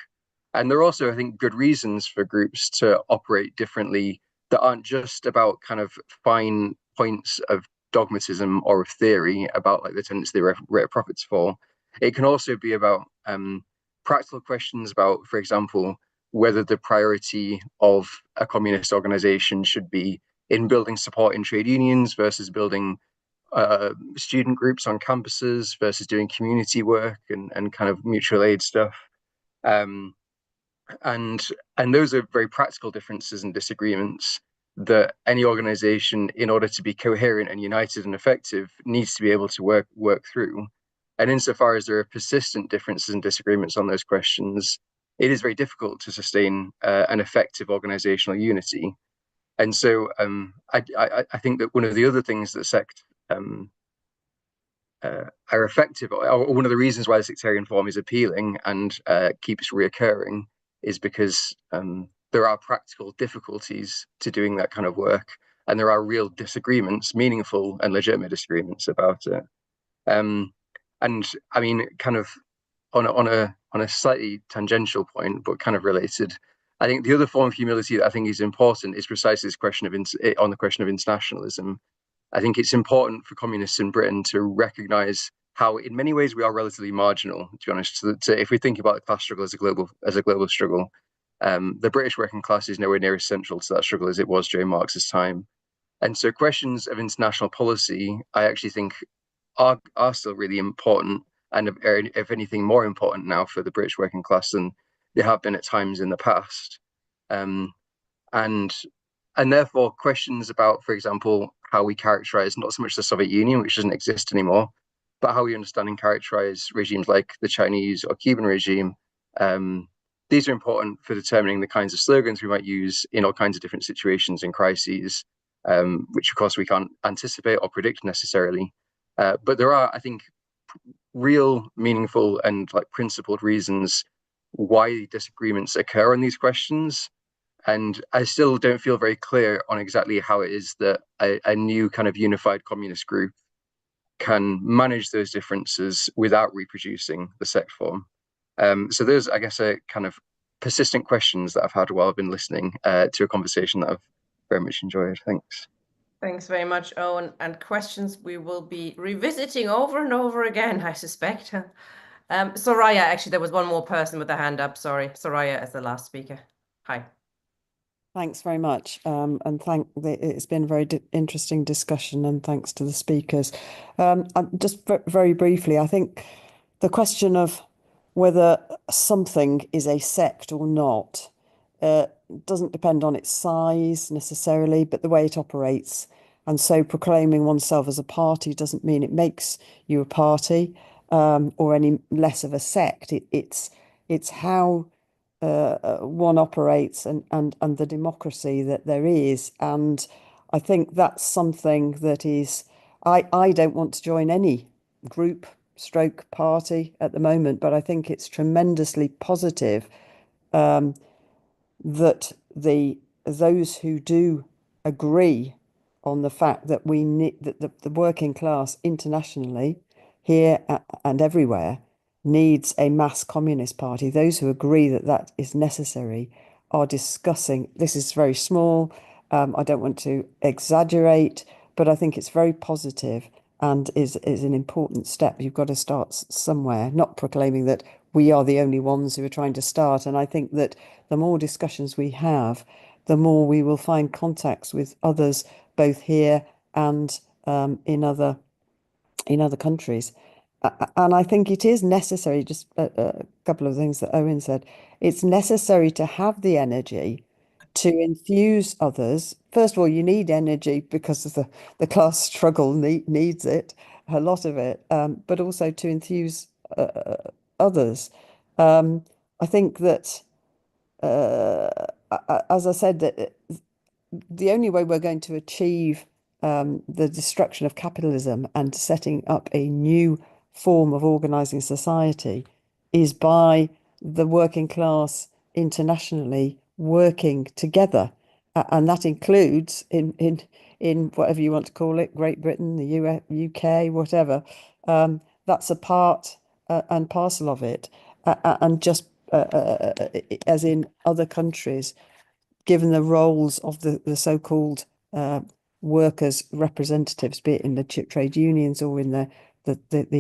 And there are also, I think, good reasons for groups to operate differently that aren't just about kind of fine points of dogmatism or of theory about like the tendency they rate profits for. It can also be about practical questions about, for example, whether the priority of a communist organization should be in building support in trade unions versus building student groups on campuses versus doing community work and kind of mutual aid stuff. And those are very practical differences and disagreements that any organization, in order to be coherent and united and effective, needs to be able to work through. And insofar as there are persistent differences and disagreements on those questions, it is very difficult to sustain an effective organizational unity. And so I think that one of the other things that sects are effective, or one of the reasons why the sectarian form is appealing and keeps reoccurring, is because there are practical difficulties to doing that kind of work, and there are real disagreements, meaningful and legitimate disagreements about it. And I mean, kind of on a slightly tangential point, but kind of related, I think the other form of humility that I think is important is precisely this question on the question of internationalism. I think it's important for communists in Britain to recognise how, in many ways, we are relatively marginal. To be honest, if we think about the class struggle as a global struggle, the British working class is nowhere near as central to that struggle as it was during Marx's time. And so questions of international policy, I actually think are still really important, and are, if anything, more important now for the British working class than they have been at times in the past. And therefore questions about, for example, how we characterize not so much the Soviet Union, which doesn't exist anymore, but how we understand and characterize regimes like the Chinese or Cuban regime. These are important for determining the kinds of slogans we might use in all kinds of different situations and crises, which of course we can't anticipate or predict necessarily. But there are, I think, real, meaningful, and like principled reasons why disagreements occur on these questions. And I still don't feel very clear on exactly how it is that a new kind of unified communist group can manage those differences without reproducing the sect form. So there's, I guess, a kind of persistent questions that I've had while I've been listening to a conversation that I've very much enjoyed. Thanks. Thanks very much, Owen. And questions we will be revisiting over and over again, I suspect. Soraya, actually, there was one more person with a hand up. Sorry, Soraya as the last speaker. Hi. Thanks very much. And it's been a very interesting discussion, and thanks to the speakers. Just very briefly, I think the question of whether something is a sect or not doesn't depend on its size necessarily, but the way it operates. And so proclaiming oneself as a party doesn't mean it makes you a party or any less of a sect. It's how one operates and the democracy that there is. And I think that's something that is, I don't want to join any group stroke party at the moment, but I think it's tremendously positive that those who do agree on the fact that we need that the working class internationally, here and everywhere, needs a mass communist party. Those who agree that that is necessary are discussing. This is very small. I don't want to exaggerate, but I think it's very positive and is an important step. You've got to start somewhere, not proclaiming that we are the only ones who are trying to start. And I think that the more discussions we have, the more we will find contacts with others, both here and in other countries. And I think it is necessary, just a couple of things that Owen said, it's necessary to have the energy to infuse others. First of all, you need energy because of the class struggle needs it, a lot of it, but also to infuse others. I think that, as I said, that the only way we're going to achieve the destruction of capitalism and setting up a new form of organizing society is by the working class internationally working together, and that includes in whatever you want to call it, Great Britain, the US, UK, whatever. That's a part and parcel of it, and just as in other countries, given the roles of the so-called workers' representatives, be it in the trade unions or in the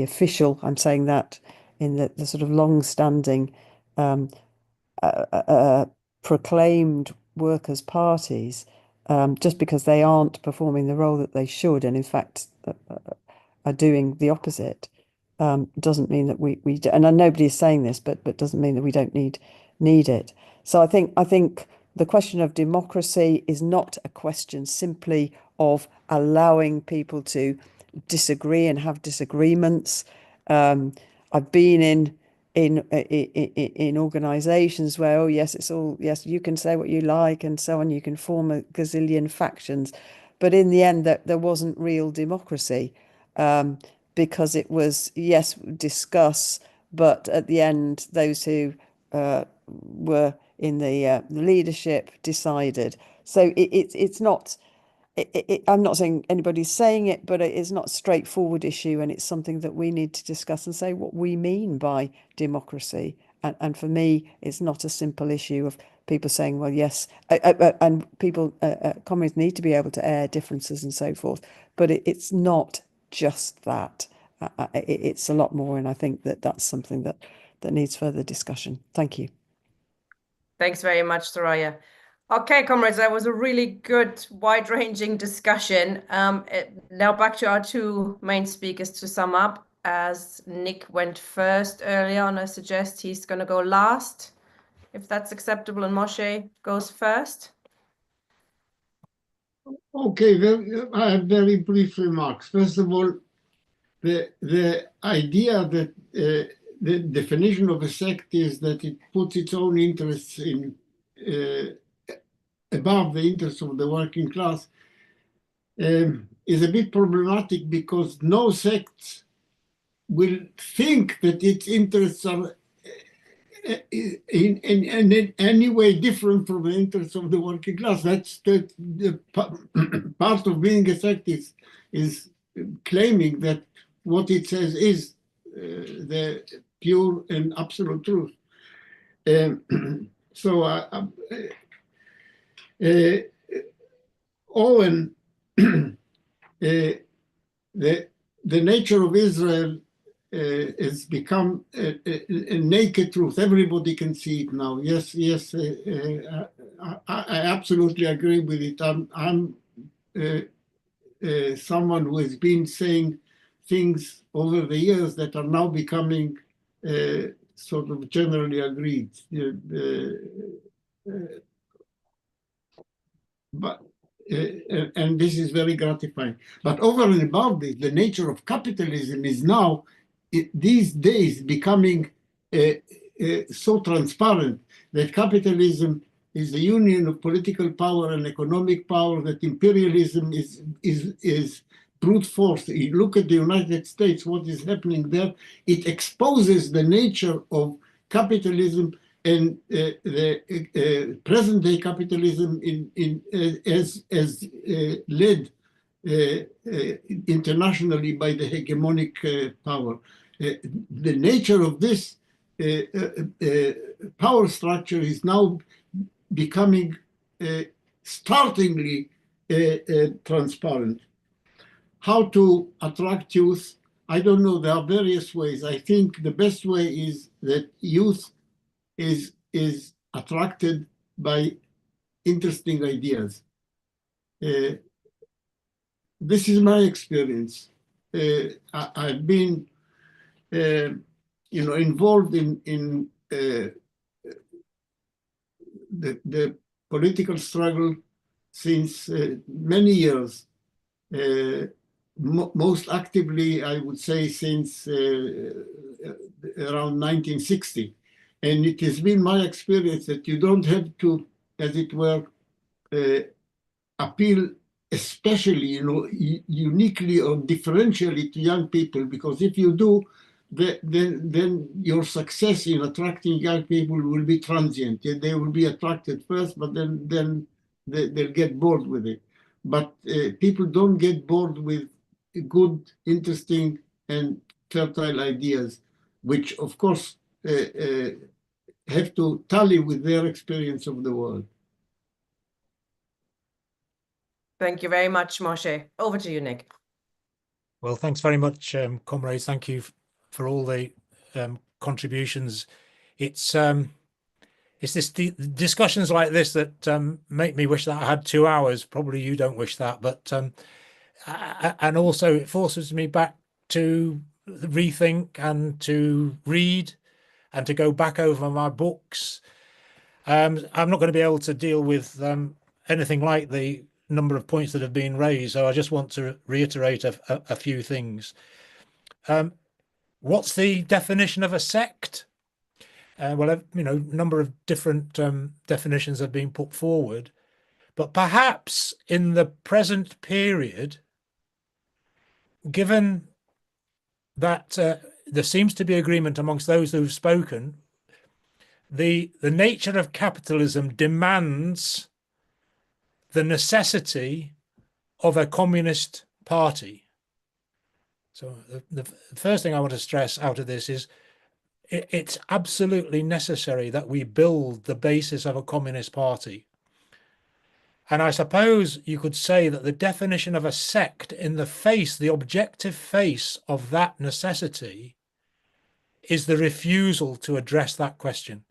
official, I'm saying that in the sort of long-standing proclaimed workers' parties, just because they aren't performing the role that they should, and in fact are doing the opposite, doesn't mean that we and nobody is saying this, but doesn't mean that we don't need it. So I think the question of democracy is not a question simply of allowing people to disagree and have disagreements. I've been in organizations where, oh yes, it's all, yes, you can say what you like and so on, you can form a gazillion factions, but in the end there wasn't real democracy, because it was, yes, discuss, but at the end those who were in the leadership decided. So it's not, I'm not saying anybody's saying it, but it's not a straightforward issue, and it's something that we need to discuss and say what we mean by democracy. And for me, it's not a simple issue of people saying, well, yes, and people, communists need to be able to air differences and so forth, but it's not just that. It's a lot more, and I think that that's something that needs further discussion. Thank you. Thanks very much, Soraya. Okay, comrades, that was a really good, wide-ranging discussion. Now back to our two main speakers to sum up. As Nick went first early on, I suggest he's going to go last, if that's acceptable, and Moshé goes first. Okay, I have very brief remarks. First of all, the idea that the definition of a sect is that it puts its own interests in above the interests of the working class is a bit problematic, because no sect will think that its interests are in any way different from the interests of the working class. That's the part of being a sect is claiming that what it says is the pure and absolute truth. So Owen, the nature of Israel has become a naked truth. Everybody can see it now. Yes, I absolutely agree with it. I'm someone who has been saying things over the years that are now becoming sort of generally agreed. And this is very gratifying. But over and above this, the nature of capitalism is now, these days, becoming so transparent that capitalism is the union of political power and economic power, that imperialism is brute force. You look at the United States, what is happening there, it exposes the nature of capitalism and the present-day capitalism as led internationally by the hegemonic power. The nature of this power structure is now becoming startlingly transparent. How to attract youth? I don't know. There are various ways. I think the best way is that youth is attracted by interesting ideas. This is my experience. I've been, involved in the political struggle since many years. Most actively, I would say, since around 1960. And it has been my experience that you don't have to, as it were, appeal especially, uniquely or differentially to young people, because if you do, then your success in attracting young people will be transient. They will be attracted first, but then they'll get bored with it. But people don't get bored with good, interesting, and fertile ideas, which, of course, have to tally with their experience of the world. Thank you very much, Moshé. Over to you, Nick. Well, thanks very much, comrades. Thank you for all the contributions. It's this discussions like this that make me wish that I had 2 hours. Probably you don't wish that, but and also it forces me back to rethink and to read and to go back over my books. I'm not going to be able to deal with anything like the number of points that have been raised, so I just want to reiterate a few things. What's the definition of a sect? Well, a number of different definitions have been put forward, but perhaps in the present period, given that there seems to be agreement amongst those who've spoken, the nature of capitalism demands the necessity of a communist party. So the first thing I want to stress out of this is it's absolutely necessary that we build the basis of a communist party. And I suppose you could say that the definition of a sect in the objective face of that necessity is the refusal to address that question.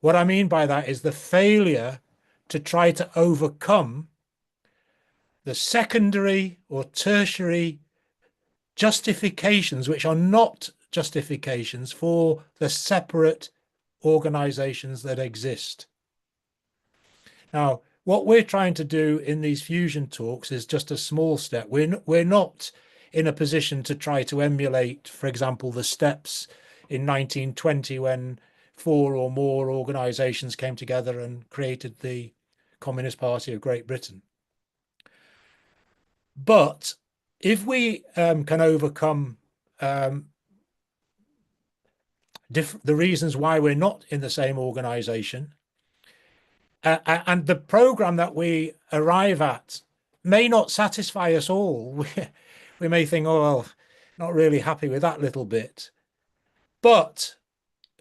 What I mean by that is the failure to try to overcome the secondary or tertiary justifications, which are not justifications for the separate organizations that exist. Now, what we're trying to do in these fusion talks is just a small step. We're not in a position to try to emulate, for example, the steps in 1920 when 4 or more organizations came together and created the Communist Party of Great Britain. But if we can overcome the reasons why we're not in the same organization, and the program that we arrive at may not satisfy us all. We may think, oh, well, not really happy with that little bit. But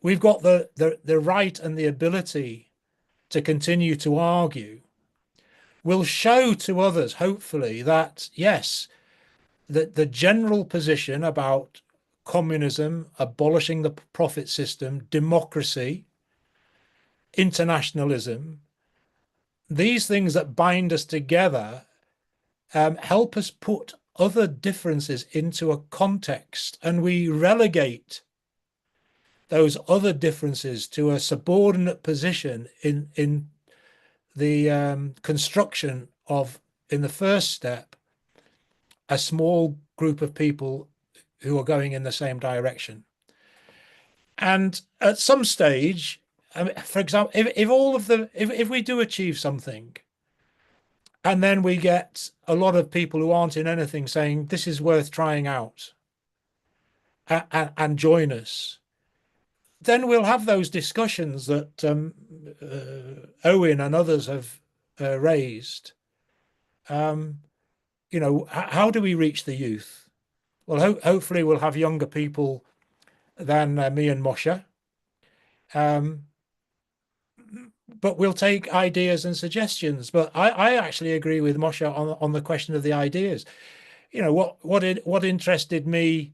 we've got the right and the ability to continue to argue. We'll show to others, hopefully, that, yes, the general position about communism, abolishing the profit system, democracy, internationalism, these things that bind us together help us put other differences into a context, and we relegate those other differences to a subordinate position in the construction of, in the first step, a small group of people who are going in the same direction. And at some stage, I mean, for example, if we do achieve something, and then we get a lot of people who aren't in anything saying this is worth trying out and join us, then we'll have those discussions that Owen and others have raised. You know, how do we reach the youth? Well, hopefully we'll have younger people than me and Moshé. But we'll take ideas and suggestions. But I actually agree with Moshé on the question of the ideas. You know, what interested me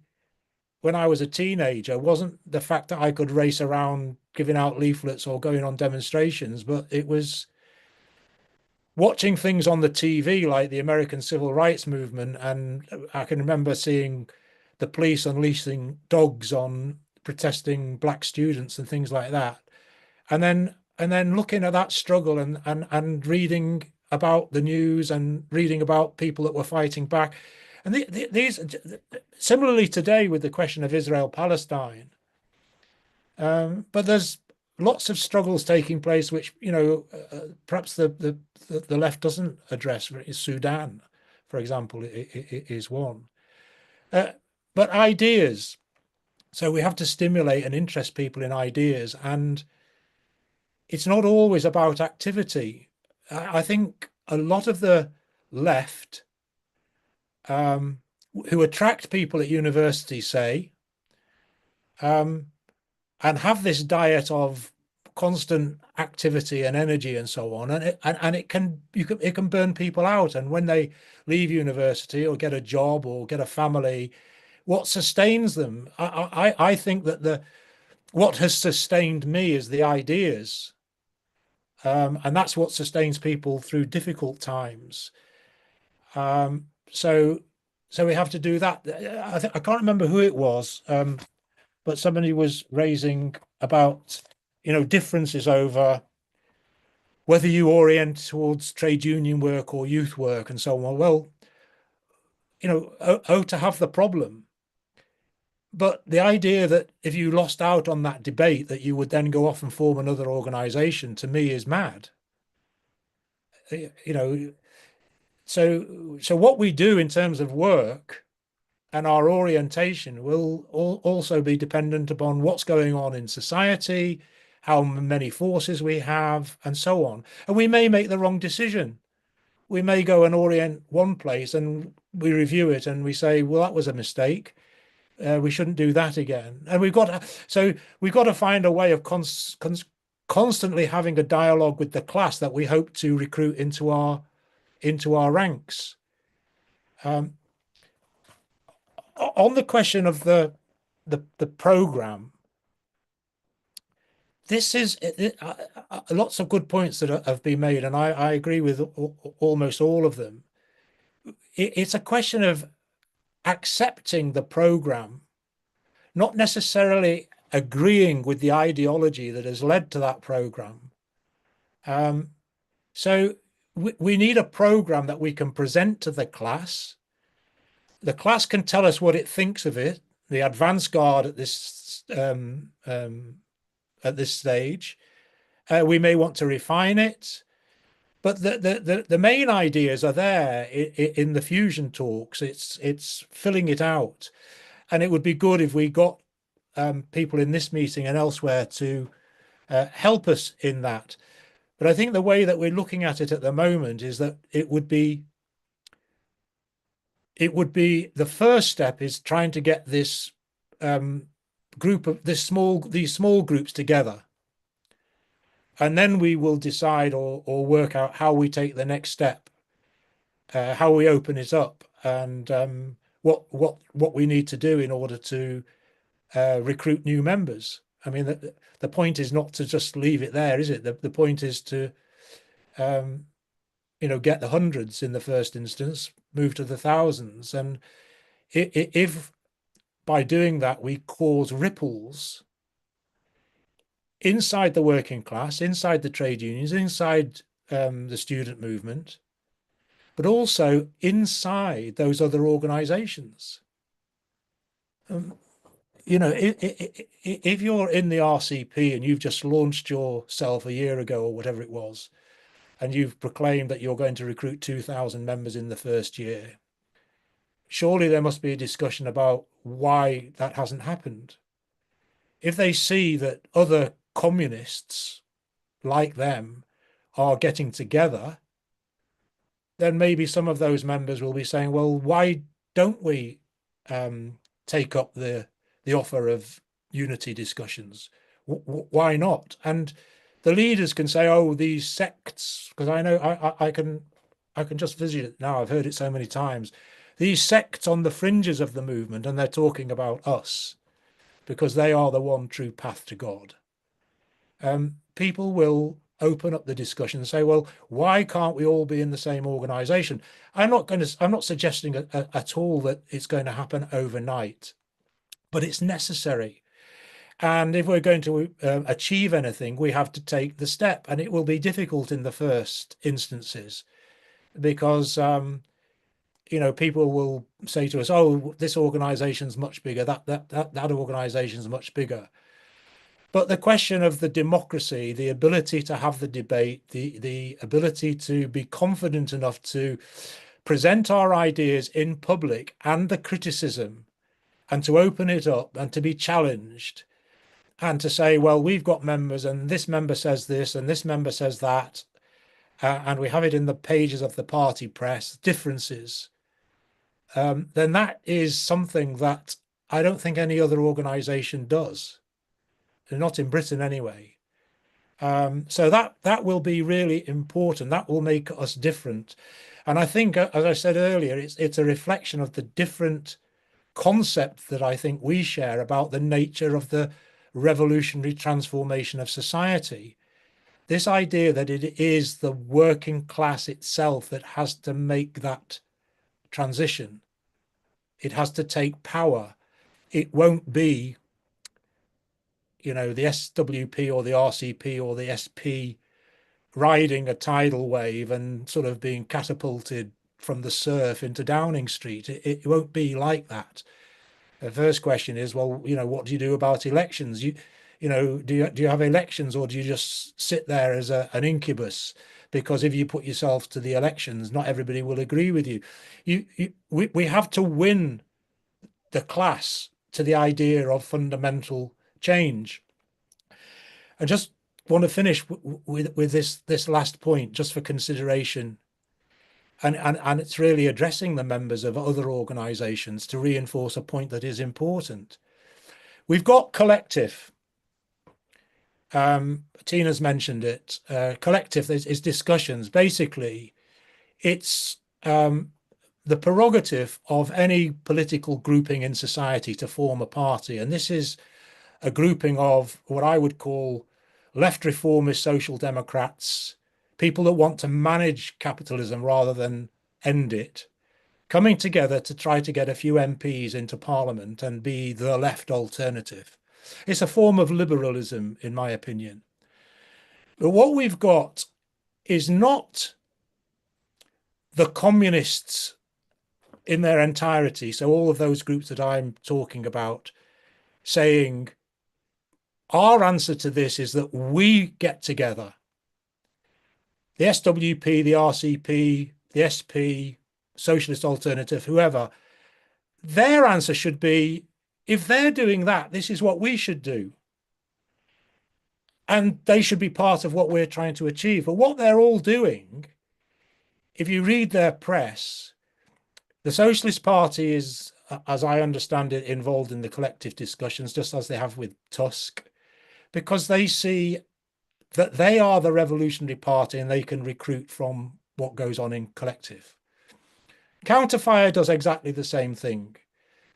when I was a teenager wasn't the fact that I could race around giving out leaflets or going on demonstrations, but it was watching things on the TV like the American Civil Rights Movement. And I can remember seeing the police unleashing dogs on protesting black students and things like that. And then looking at that struggle and reading about the news and reading about people that were fighting back. And these, similarly today with the question of Israel-Palestine, but there's lots of struggles taking place, which, you know, perhaps the left doesn't address. Sudan, for example, is one. But ideas. So we have to stimulate and interest people in ideas, and it's not always about activity. I think a lot of the left who attract people at university, say, and have this diet of constant activity and energy and so on, and it can burn people out. And when they leave university or get a job or get a family, what sustains them? I think that what has sustained me is the ideas, and that's what sustains people through difficult times. So we have to do that. I can't remember who it was, but somebody was raising about, you know, differences over whether you orient towards trade union work or youth work and so on. Well, you know, to have the problem. But the idea that if you lost out on that debate, that you would then go off and form another organization, to me is mad. You know, so what we do in terms of work and our orientation will also be dependent upon what's going on in society, how many forces we have, and so on. And we may make the wrong decision. We may go and orient one place and we review it and we say, well, that was a mistake. We shouldn't do that again. And we've got to find a way of constantly having a dialogue with the class that we hope to recruit into our ranks. On the question of the program, this is lots of good points that have been made, and I agree with almost all of them. It's a question of accepting the program, not necessarily agreeing with the ideology that has led to that program. So we need a program that we can present to the class. The class can tell us what it thinks of it. The advance guard at this stage, we may want to refine it, but the main ideas are there in the fusion talks. It's filling it out, and it would be good if we got people in this meeting and elsewhere to help us in that. But I think the way that we're looking at it at the moment is that it would be the first step is trying to get this group of these small groups together, and then we will decide or work out how we take the next step, how we open it up, and what we need to do in order to recruit new members. I mean, the point is not to just leave it there, is it? The point is to get the hundreds in the first instance, move to the thousands, and if by doing that we cause ripples inside the working class, inside the trade unions, inside the student movement, but also inside those other organizations. If you're in the RCP and you've just launched yourself a year ago or whatever it was, and you've proclaimed that you're going to recruit 2,000 members in the first year, surely there must be a discussion about why that hasn't happened. If they see that other communists like them are getting together, then maybe some of those members will be saying, well, why don't we take up the offer of unity discussions? Why not? And the leaders can say, oh, these sects, because I know I can just visit it now. I've heard it so many times. These sects on the fringes of the movement, and they're talking about us because they are the one true path to God. People will open up the discussion and say, well, why can't we all be in the same organization? I'm not suggesting at all that it's going to happen overnight, but it's necessary. And if we're going to achieve anything, we have to take the step, and it will be difficult in the first instances because people will say to us, oh, this organization's much bigger, that organization's much bigger. But the question of the democracy, the ability to have the debate, the ability to be confident enough to present our ideas in public and the criticism, and to open it up and to be challenged, and to say, well, we've got members and this member says this and this member says that, and we have it in the pages of the party press, differences, then that is something that I don't think any other organization does. Not in Britain anyway. So that will be really important. That will make us different. And I think, as I said earlier, it's a reflection of the different concept that I think we share about the nature of the revolutionary transformation of society. This idea that it is the working class itself that has to make that transition. It has to take power. It won't be the SWP or the RCP or the SP riding a tidal wave and sort of being catapulted from the surf into Downing Street. It won't be like that. The first question is, well, what do you do about elections? Do you have elections, or do you just sit there as an incubus? Because if you put yourself to the elections, not everybody will agree with you. We have to win the class to the idea of fundamental change. I just want to finish with this last point, just for consideration, and it's really addressing the members of other organizations to reinforce a point that is important. We've got collective. Tina's mentioned it. Collective is discussions. Basically, it's the prerogative of any political grouping in society to form a party, and this is a grouping of what I would call left reformist social democrats, people that want to manage capitalism rather than end it, coming together to try to get a few MPs into Parliament and be the left alternative. It's a form of liberalism, in my opinion. But what we've got is not the communists in their entirety, so all of those groups that I'm talking about, saying our answer to this is that we get together. The SWP, the RCP, the SP, Socialist Alternative, whoever, their answer should be, if they're doing that, this is what we should do. And they should be part of what we're trying to achieve. But what they're all doing, if you read their press, the Socialist Party is, as I understand it, involved in the collective discussions, just as they have with Tusk, because they see that they are the revolutionary party and they can recruit from what goes on in collective. Counterfire does exactly the same thing.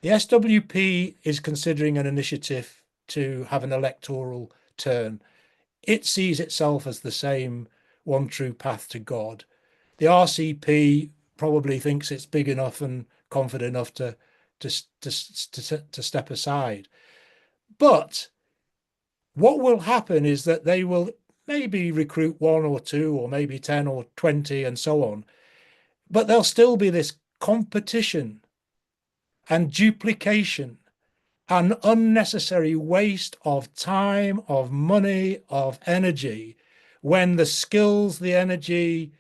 The SWP is considering an initiative to have an electoral turn. It sees itself as the same one true path to God. The RCP probably thinks it's big enough and confident enough to step aside. But what will happen is that they will maybe recruit 1 or 2 or maybe 10 or 20 and so on. But there'll still be this competition and duplication and unnecessary waste of time, of money, of energy, when the skills, the energy,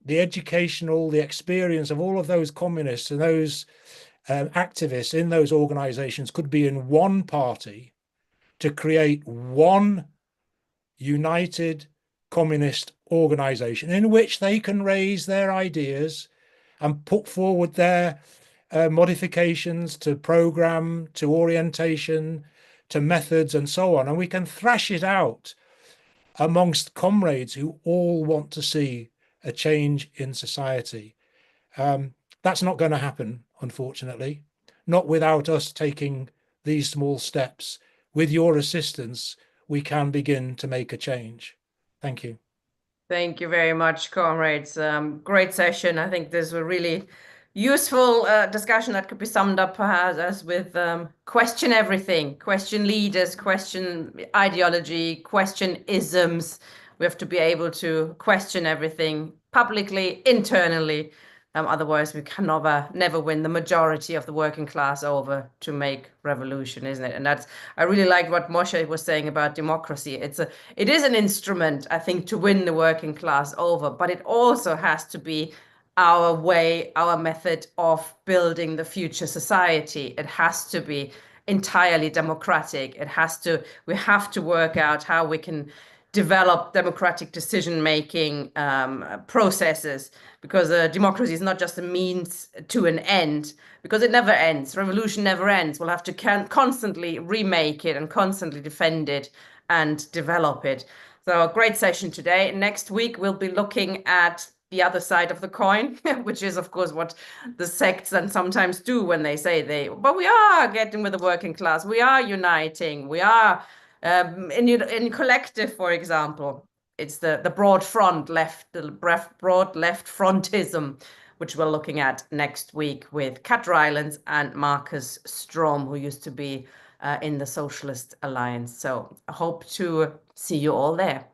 the educational, the experience of all of those communists and those activists in those organizations could be in one party to create one united communist organization in which they can raise their ideas and put forward their modifications to program, to orientation, to methods and so on. And we can thrash it out amongst comrades who all want to see a change in society. That's not going to happen, unfortunately, not without us taking these small steps. With your assistance, we can begin to make a change. Thank you. Thank you very much, comrades. Great session. I think this was a really useful discussion that could be summed up perhaps as with question everything, question leaders, question ideology, question isms. We have to be able to question everything publicly, internally. Otherwise, we can never win the majority of the working class over to make revolution, isn't it? And I really like what Moshé was saying about democracy. It is an instrument, I think, to win the working class over, but it also has to be our way, our method of building the future society. It has to be entirely democratic. We have to work out how we can develop democratic decision-making processes, because democracy is not just a means to an end, because it never ends. Revolution never ends. We'll have to constantly remake it and constantly defend it and develop it. So a great session today. Next week, we'll be looking at the other side of the coin, which is, of course, what the sects then sometimes do when they say but we are getting with the working class. We are uniting. We are in collective, for example. It's the broad left frontism, which we're looking at next week with Kat Rylands and Marcus Strom, who used to be in the Socialist Alliance. So I hope to see you all there.